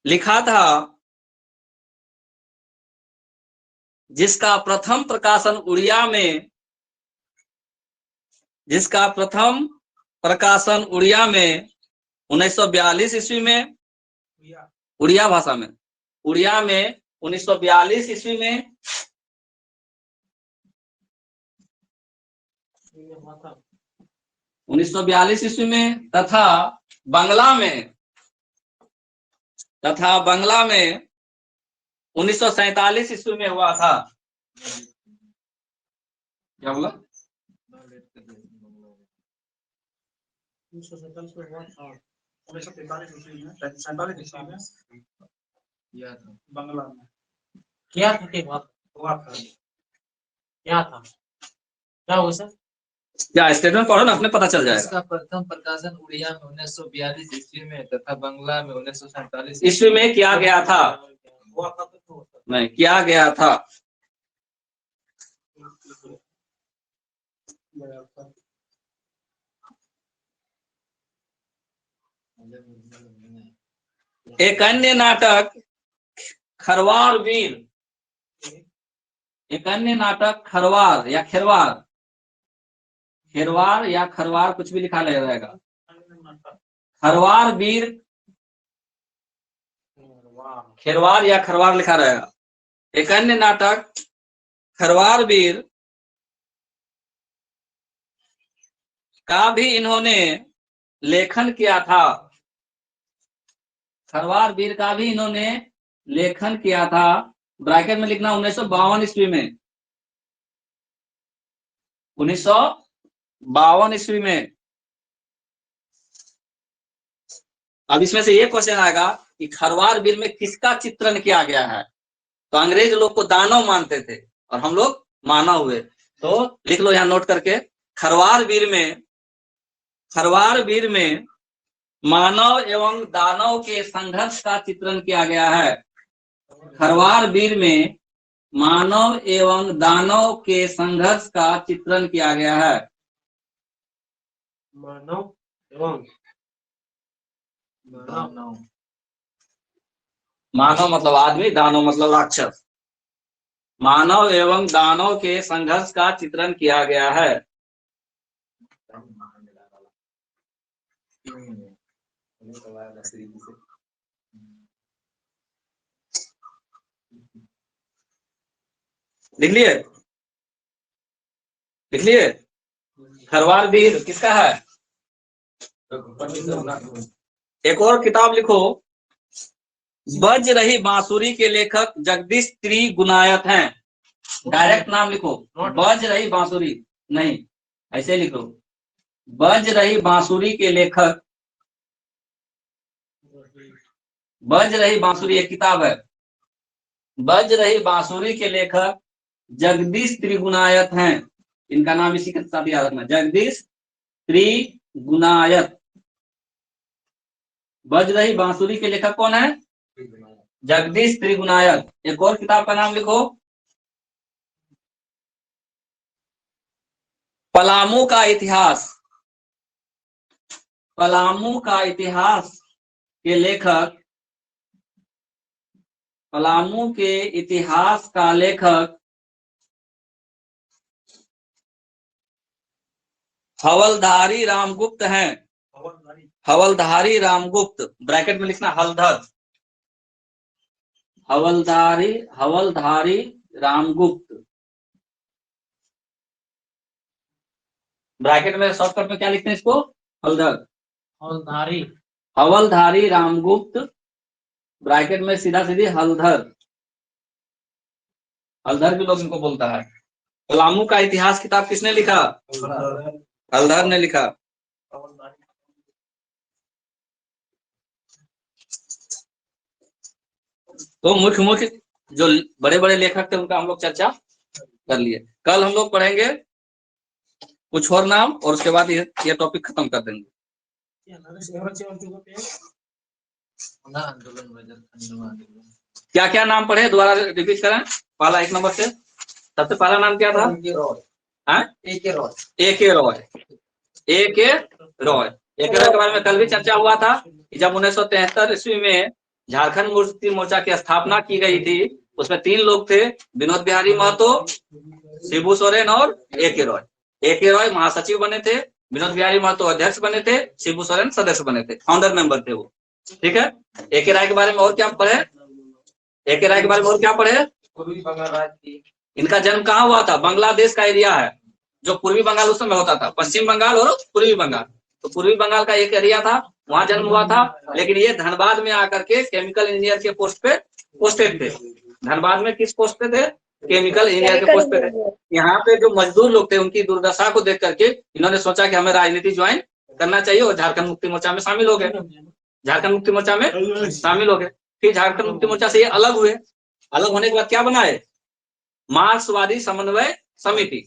लिखा था, जिसका प्रथम प्रकाशन उड़िया में, जिसका प्रथम प्रकाशन उड़िया में 1942 ईस्वी में, उड़िया भाषा में, उड़िया में 1942 ईस्वी में, 1942 ईस्वी में, तथा बंगला में 1947 ईस्वी में हुआ था। क्या बोला? 1947 में हुआ था। 1943 ईस्वी में, 47 ईस्वी में बंगला में क्या था? क्या हुआ था। क्या था? क्या हुआ सर? क्या स्टेटमेंट पढ़ो ना, अपने पता चल जाएगा। इसका प्रथम प्रकाशन उड़िया में 1942 ईस्वी में तथा बंगला में 1947 ईस्वी में किया गया था। हुआ था तो नहीं, किया गया था। एक अन्य नाटक खरवार वीर, एक अन्य नाटक खरवार या खेरवार, खेरवार या खरवार कुछ भी लिखा रहेगा, खरवार वीर, खेरवार या खरवार लिखा रहेगा। एक अन्य नाटक खरवार वीर का भी इन्होंने लेखन किया था, खरवार वीर का भी इन्होंने लेखन किया था। ब्रैकेट में लिखना 1952 ईस्वी में, 1952 ईस्वी में। अब इसमें से ये क्वेश्चन आएगा कि खरवार वीर में किसका चित्रण किया गया है। तो अंग्रेज लोग को दानव मानते थे और हम लोग मानव हुए, तो लिख लो यहां नोट करके, खरवार वीर में मानव एवं दानव के संघर्ष का चित्रण किया गया है। खरवार वीर में मानव एवं दानव के संघर्ष का चित्रण किया गया है। मानव एवं मानव मतलब आदमी, दानव मतलब राक्षस। मानव एवं दानव के संघर्ष का चित्रण किया गया है। लिख लिए, लिख लिए। खरवार वीर किसका है? एक और किताब लिखो, बज रही बांसुरी के लेखक जगदीश त्रिगुणायत हैं। डायरेक्ट नाम लिखो, बज रही बांसुरी नहीं, ऐसे लिखो, बज रही बांसुरी के लेखक, बज रही बांसुरी एक किताब है, बज रही बांसुरी के लेखक जगदीश त्रिगुणायत हैं। इनका नाम इसी के साथ याद रखना, जगदीश त्रिगुणायत। बज रही बांसुरी के लेखक कौन है? जगदीश त्रिगुणायत। एक और किताब का नाम लिखो, पलामू का इतिहास। पलामू का इतिहास के लेखक, पलामू के इतिहास का लेखक हवलधारी रामगुप्त हैं। हवलधारी रामगुप्त, ब्रैकेट में लिखना हलधर, हवलधारी रामगुप्त। ब्रैकेट में शॉर्टकट में क्या लिखते हैं इसको? हलधर, हवलधारी रामगुप्त, ब्रैकेट में सीधा सीधी हलधर। हलधर भी लोग इनको बोलता है। पलामू का इतिहास किताब किसने लिखा? हलधर ने लिखा। तो मुख्य मुख्य जो बड़े बड़े लेखक थे उनका हम लोग चर्चा कर लिए। कल हम लोग पढ़ेंगे कुछ और नाम और उसके बाद ये टॉपिक खत्म कर देंगे। क्या क्या नाम पढ़े, दोबारा रिपीट करें। पहला 1 नंबर से, सबसे पहला नाम क्या था? ए के रॉय। ए के रॉय के बारे में कल भी चर्चा हुआ था कि जब 1973 ईस्वी में झारखंड मुक्ति मोर्चा की स्थापना की गई थी, उसमें 3 लोग थे, विनोद बिहारी महतो, शिबू सोरेन और ए के रॉय। ए के रॉय महासचिव बने थे, विनोद बिहारी महतो अध्यक्ष बने थे, शिबू सोरेन सदस्य बने थे, फाउंडर मेंबर थे वो। ठीक है। ए के राय के बारे में और क्या पढ़े? ए के राय के बारे में और क्या पढ़े? पूर्वी बंगाल राज्य, इनका जन्म कहाँ हुआ था? बांग्लादेश का एरिया है, जो पूर्वी बंगाल उस समय होता था, पश्चिम बंगाल और पूर्वी बंगाल। तो पूर्वी बंगाल का एक एरिया था, वहां जन्म हुआ था। लेकिन ये धनबाद में आकर के केमिकल इंजीनियर के पोस्ट पे पोस्टेड थे। धनबाद में किस पोस्ट पे थे? केमिकल इंजीनियर के पोस्ट पे थे। यहाँ पे जो मजदूर लोग थे उनकी दुर्दशा को देख करके इन्होंने सोचा कि हमें राजनीति ज्वाइन करना चाहिए और झारखंड मुक्ति मोर्चा में शामिल हो गए। झारखंड मुक्ति मोर्चा में शामिल हो गए। फिर झारखंड मुक्ति मोर्चा से ये अलग हुए। अलग होने के बाद क्या बनाए? मार्क्सवादी समन्वय समिति।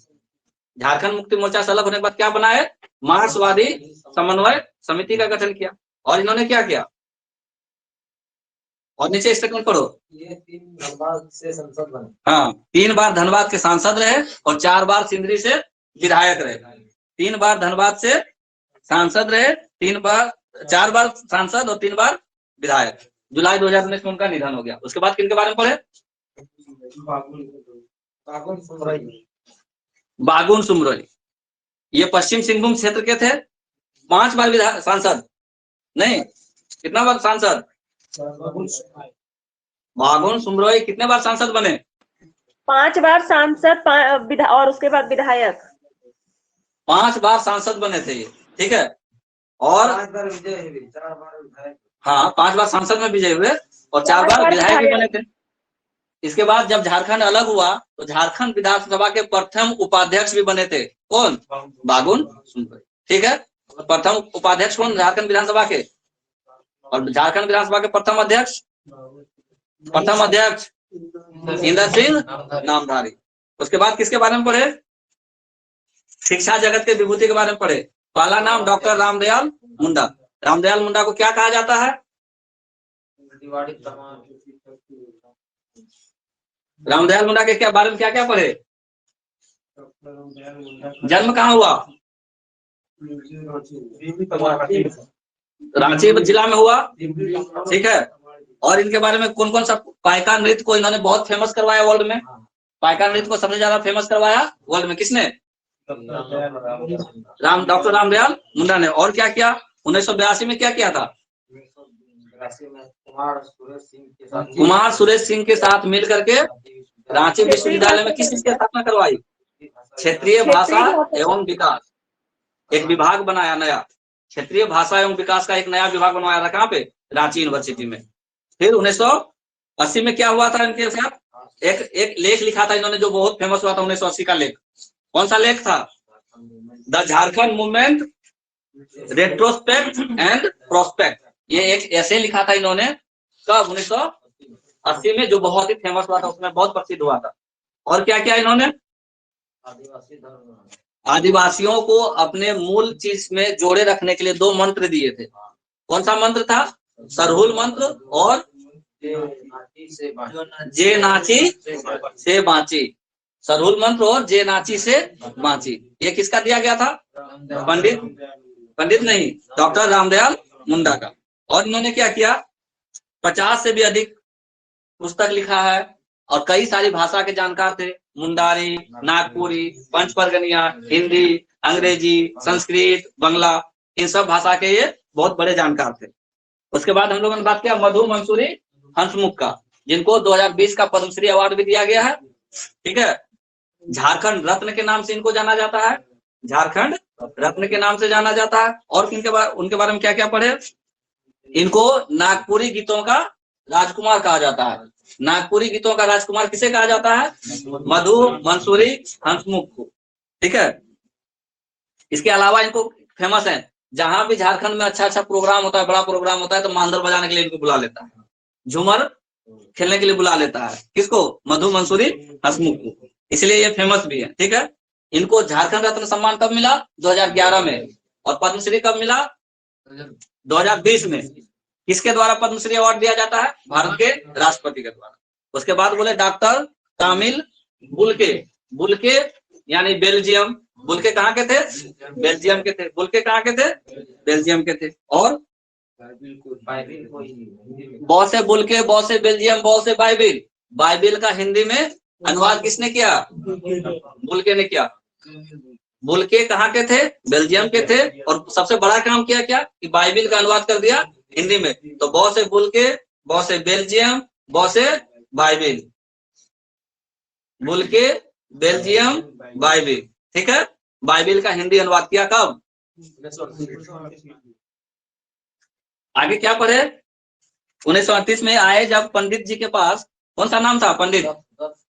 झारखंड मुक्ति मोर्चा से अलग होने के बाद क्या बनाए? मार्क्सवादी समन्वय समिति का गठन किया। और इन्होंने क्या किया? और नीचे स्टेटमेंट पढ़ो। ये 3 धनबाद से सांसद बने। हाँ, 3 बार धनबाद के सांसद रहे और 4 बार सिंदरी से विधायक रहे। 3 बार धनबाद से सांसद रहे, 3 बार 4 बार सांसद और 3 बार विधायक। जुलाई 2019 में उनका निधन हो गया। उसके बाद किनके बारे में पढ़े? बागुन सुमरोई, ये पश्चिम सिंहभूम क्षेत्र के थे। 5 बार सांसद, नहीं कितना बार सांसद? बागुन सुमरोई कितने बार सांसद बने? 5 बार सांसद और उसके बाद विधायक। 5 बार सांसद बने थे ये, ठीक है। और 5 बार विजय हुए, 4 बार विधायक। हाँ, 5 बार सांसद में विजय हुए और 4 बार विधायक भी बने थे। इसके बाद जब झारखंड अलग हुआ तो झारखंड विधानसभा के प्रथम उपाध्यक्ष भी बने थे। कौन? बागुन सुमरोई, ठीक है। प्रथम उपाध्यक्ष कौन? झारखंड विधानसभा के। और झारखंड विधानसभा के प्रथम अध्यक्ष इंदर सिंह नामधारी। उसके बाद किसके बारे में पढ़े? शिक्षा जगत के विभूति के बारे में पढ़े। पहला नाम डॉक्टर रामदयाल मुंडा। रामदयाल मुंडा को क्या कहा जाता है? रामदयाल मुंडा के क्या बारे में क्या क्या पढ़े? जन्म कहाँ हुआ? रांची जिला में हुआ, ठीक है। और इनके बारे में कौन कौन सा पाइका नृत्य को इन्होंने बहुत फेमस करवाया वर्ल्ड में? पाइका नृत्य को सबसे ज्यादा फेमस करवाया वर्ल्ड में किसने? डॉक्टर रामदयाल मुंडा ने। और क्या किया? 1982 में क्या किया था? कुमार सुरेश सिंह के साथ मिल करके रांची विश्वविद्यालय में किस चीज की स्थापना करवाई? क्षेत्रीय भाषा एवं विकास, एक विभाग बनाया नया। क्षेत्रीय भाषा एवं विकास का एक नया विभाग बनवाया था। कहाँ पे? रांची यूनिवर्सिटी में। फिर 1980 में क्या हुआ था इनके साथ? एक लेख लिखा था इन्होंने जो बहुत फेमस हुआ था 1980 का लेख। कौन सा लेख था? The Jharkhand movement retrospect and prospect. ये एक ऐसे लिखा था इन्होंने कब? 1980 में, जो बहुत ही फेमस हुआ था, उसमें बहुत प्रसिद्ध हुआ था। और क्या किया इन्होंने? आदिवासियों को अपने मूल चीज में जोड़े रखने के लिए 2 मंत्र दिए थे। कौन सा मंत्र था? सरहुल मंत्र और जे नाची से बांची। सरहुल मंत्र और जे नाची से बांची। ये किसका दिया गया था? पंडित नहीं, डॉक्टर रामदयाल मुंडा का। और इन्होंने क्या किया? 50 से भी अधिक पुस्तक लिखा है और कई सारी भाषा के जानकार थे। मुंडारी, नागपुरी, पंचपरगनिया, हिंदी, अंग्रेजी, संस्कृत, बंगला, इन सब भाषा के ये बहुत बड़े जानकार थे। उसके बाद हम लोगों ने बात किया मधु मंसूरी हंसमुख का, जिनको 2020 का पद्मश्री अवार्ड भी दिया गया है, ठीक है। झारखंड रत्न के नाम से इनको जाना जाता है। झारखंड रत्न के नाम से जाना जाता है। और उनके बारे में क्या क्या पढ़े? इनको नागपुरी गीतों का राजकुमार कहा जाता है। नागपुरी गीतों का राजकुमार किसे कहा जाता है? मधु मंसूरी हंसमुख को, ठीक है। इसके अलावा इनको फेमस है, जहां भी झारखंड में अच्छा प्रोग्राम होता है, बड़ा प्रोग्राम होता है, तो मांदर बजाने के लिए इनको बुला लेता है, झूमर खेलने के लिए बुला लेता है। किसको? मधु मंसूरी हंसमुख को। इसलिए ये फेमस भी है, ठीक है। इनको झारखंड रत्न सम्मान कब मिला? 2011 में। और पद्मश्री कब मिला? 2020 में। किसके द्वारा पद्मश्री अवार्ड दिया जाता है? भारत के राष्ट्रपति के द्वारा। उसके बाद बोले डॉक्टर कामिल बुल्के यानी बेल्जियम। बुल्के कहाँ के थे? बेल्जियम के थे। बुल्के कहाँ के थे? बेल्जियम के थे। और बहुत से बुल्के, बहुत से बेल्जियम, बहुत से बाइबिल। बाइबिल का हिंदी में अनुवाद किसने किया? बुल्के ने किया। बुल्के कहाँ के थे? बेल्जियम के थे। और सबसे बड़ा काम किया क्या कि बाइबिल का अनुवाद कर दिया हिंदी में। तो बहुत से बुल्के, बहुत से बेल्जियम, बहुत से बाइबिल। बुल्के, बेल्जियम, बाइबिल, ठीक है। बाइबिल का हिंदी अनुवाद किया कब? आगे क्या पढ़े? 1938 में आए जब पंडित जी के पास, कौन सा नाम था?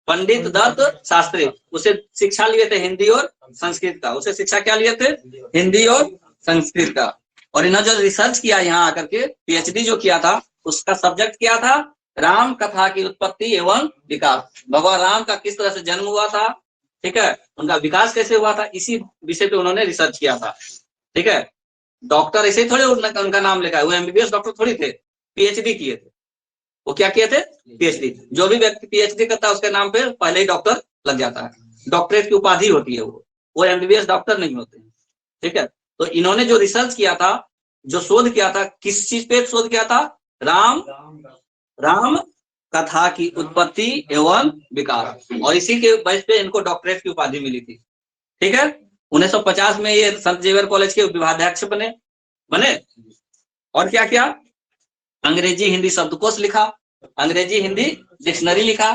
पंडित दत्त शास्त्री। उसे शिक्षा लिए थे हिंदी और संस्कृत का। उसे शिक्षा क्या लिए थे? हिंदी और संस्कृत का। और इन्होंने जो रिसर्च किया यहाँ आकर के, पीएचडी जो किया था, उसका सब्जेक्ट क्या था? राम कथा की उत्पत्ति एवं विकास। भगवान राम का किस तरह से जन्म हुआ था, ठीक है, उनका विकास कैसे हुआ था, इसी विषय पे उन्होंने रिसर्च किया था, ठीक है। डॉक्टर ऐसे थोड़े उनका नाम लिखा है, वो एमबीबीएस डॉक्टर थोड़ी थे, पीएचडी किए थे। वो क्या किए थे? पीएचडी। जो भी व्यक्ति पीएचडी करता है उसके नाम पे पहले ही डॉक्टर लग जाता है। डॉक्टरेट की उपाधि होती है वो एमबीबीएस डॉक्टर नहीं होते हैं, ठीक है। तो इन्होंने जो रिसर्च किया था जो शोध किया था, किस चीज पे शोध किया था? राम कथा की उत्पत्ति एवं विकास, और इसी के बेस पे इनको डॉक्टरेट की उपाधि मिली थी। ठीक है, 1950 में ये संत जेवियर कॉलेज के विभागाध्यक्ष बने। और क्या किया? अंग्रेजी हिंदी शब्दकोश लिखा, अंग्रेजी हिंदी डिक्शनरी लिखा।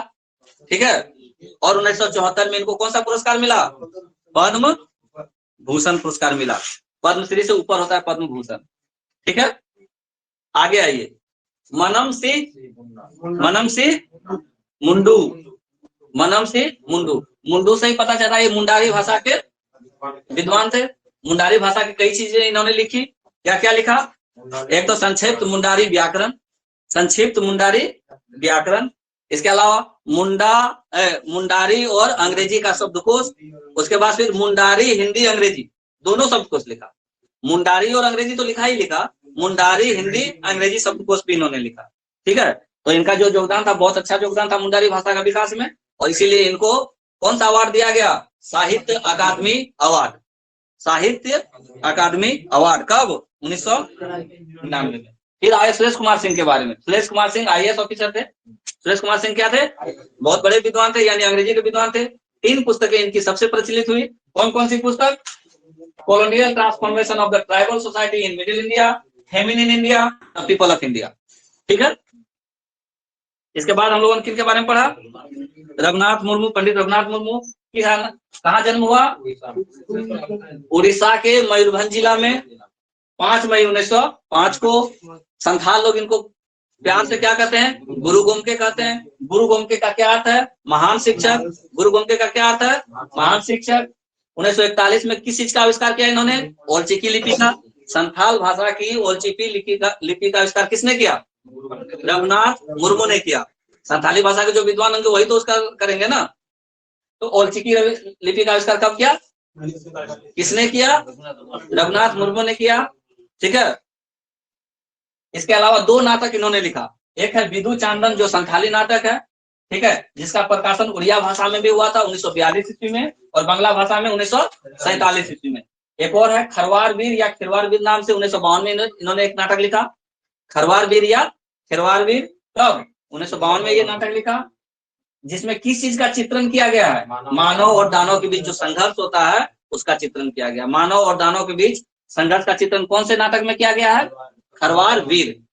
ठीक है, और 1974 में इनको कौन सा पुरस्कार मिला? पद्म भूषण पुरस्कार मिला। पद्मश्री से ऊपर होता है पद्म भूषण। ठीक है, आगे आइए। मनम सिंह मुंडू से ही पता चला ये मुंडारी भाषा के विद्वान थे। मुंडारी भाषा की कई चीजें इन्होंने लिखी। क्या क्या लिखा? एक तो संक्षिप्त मुंडारी व्याकरण, इसके अलावा मुंडारी और अंग्रेजी का शब्दकोश, उसके बाद फिर मुंडारी हिंदी अंग्रेजी दोनों शब्दकोश लिखा। मुंडारी और अंग्रेजी तो लिखा ही लिखा, मुंडारी हिंदी अंग्रेजी शब्दकोश भी इन्होंने लिखा। ठीक है, तो इनका जो योगदान था बहुत अच्छा योगदान था मुंडारी भाषा का विकास में, और इसीलिए इनको कौन सा अवार्ड दिया गया? साहित्य अकादमी अवार्ड। कब? 1999 में। फिर आए सुरेश कुमार सिंह के बारे में। सुरेश कुमार सिंह IAS ऑफिसर थे। सुरेश कुमार सिंह क्या थे? बहुत बड़े विद्वान थे, यानी अंग्रेजी के विद्वान थे। 3 पुस्तकें इनकी सबसे प्रचलित हुई। कौन कौन सी पुस्तक? Colonial transformation of the tribal society in middle India, famine in India, people of India. ठीक है, इसके बाद हम लोगों ने किनके बारे में पढ़ा? रघुनाथ मुर्मू, पंडित रघुनाथ मुर्मू की कहाँ जन्म हुआ? उड़ीसा के मयूरभंज जिला में 5 मई 1905 को। संथाल लोग इनको प्यार से क्या कहते हैं? गुरु गोमके कहते हैं। गुरु गोमके का क्या अर्थ है? महान शिक्षक। गुरु गोमके का क्या अर्थ है? महान शिक्षक। 1941 में किस चीज का आविष्कार किया इन्होंने? ओलचिकी लिपि का। संथाल भाषा की ओलचिकी लिपि का आविष्कार किसने किया? रघुनाथ मुर्मू ने किया। संथाली भाषा के जो विद्वान होंगे वही तो उसका करेंगे ना। तो ओलचिकी लिपि का आविष्कार कब किया? किसने किया? रघुनाथ मुर्मू ने किया। ठीक है, इसके अलावा 2 नाटक इन्होंने लिखा। एक है विधु चांदन जो संथाली नाटक है, ठीक है, जिसका प्रकाशन उड़िया भाषा में भी हुआ था 1942 ईस्वी में, और बांग्ला भाषा में 1947 ईस्वी में। एक और है खरवार वीर या खिरवार वीर नाम से 1952 में इन्होंने एक नाटक लिखा। खरवार वीर या खिरवार वीर कब? 1952 में ये नाटक लिखा, जिसमें किस चीज का चित्रण किया गया है? मानव और दानव के बीच जो संघर्ष होता है उसका चित्रण किया गया। मानव और दानव के बीच संघर्ष का चित्रण कौन से नाटक में किया गया है? खरवार वीर।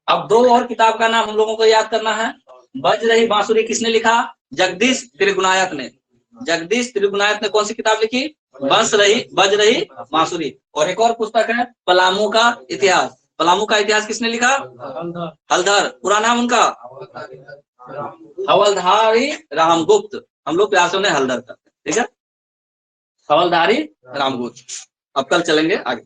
अब 2 और किताब का नाम हम लोगों को याद करना है। बज रही बांसुरी किसने लिखा? जगदीश त्रिगुणायत ने। जगदीश त्रिगुणायत ने कौन सी किताब लिखी? बज रही बांसुरी। और एक और पुस्तक है पलामू का इतिहास। पलामू का इतिहास किसने लिखा? हलधर। पूरा नाम उनका हवलधारी रामगुप्त। हम लोग प्यार से उन्हें हलधर करते हैं। ठीक है, हवलधारी रामगुप्त। अब कल चलेंगे आगे।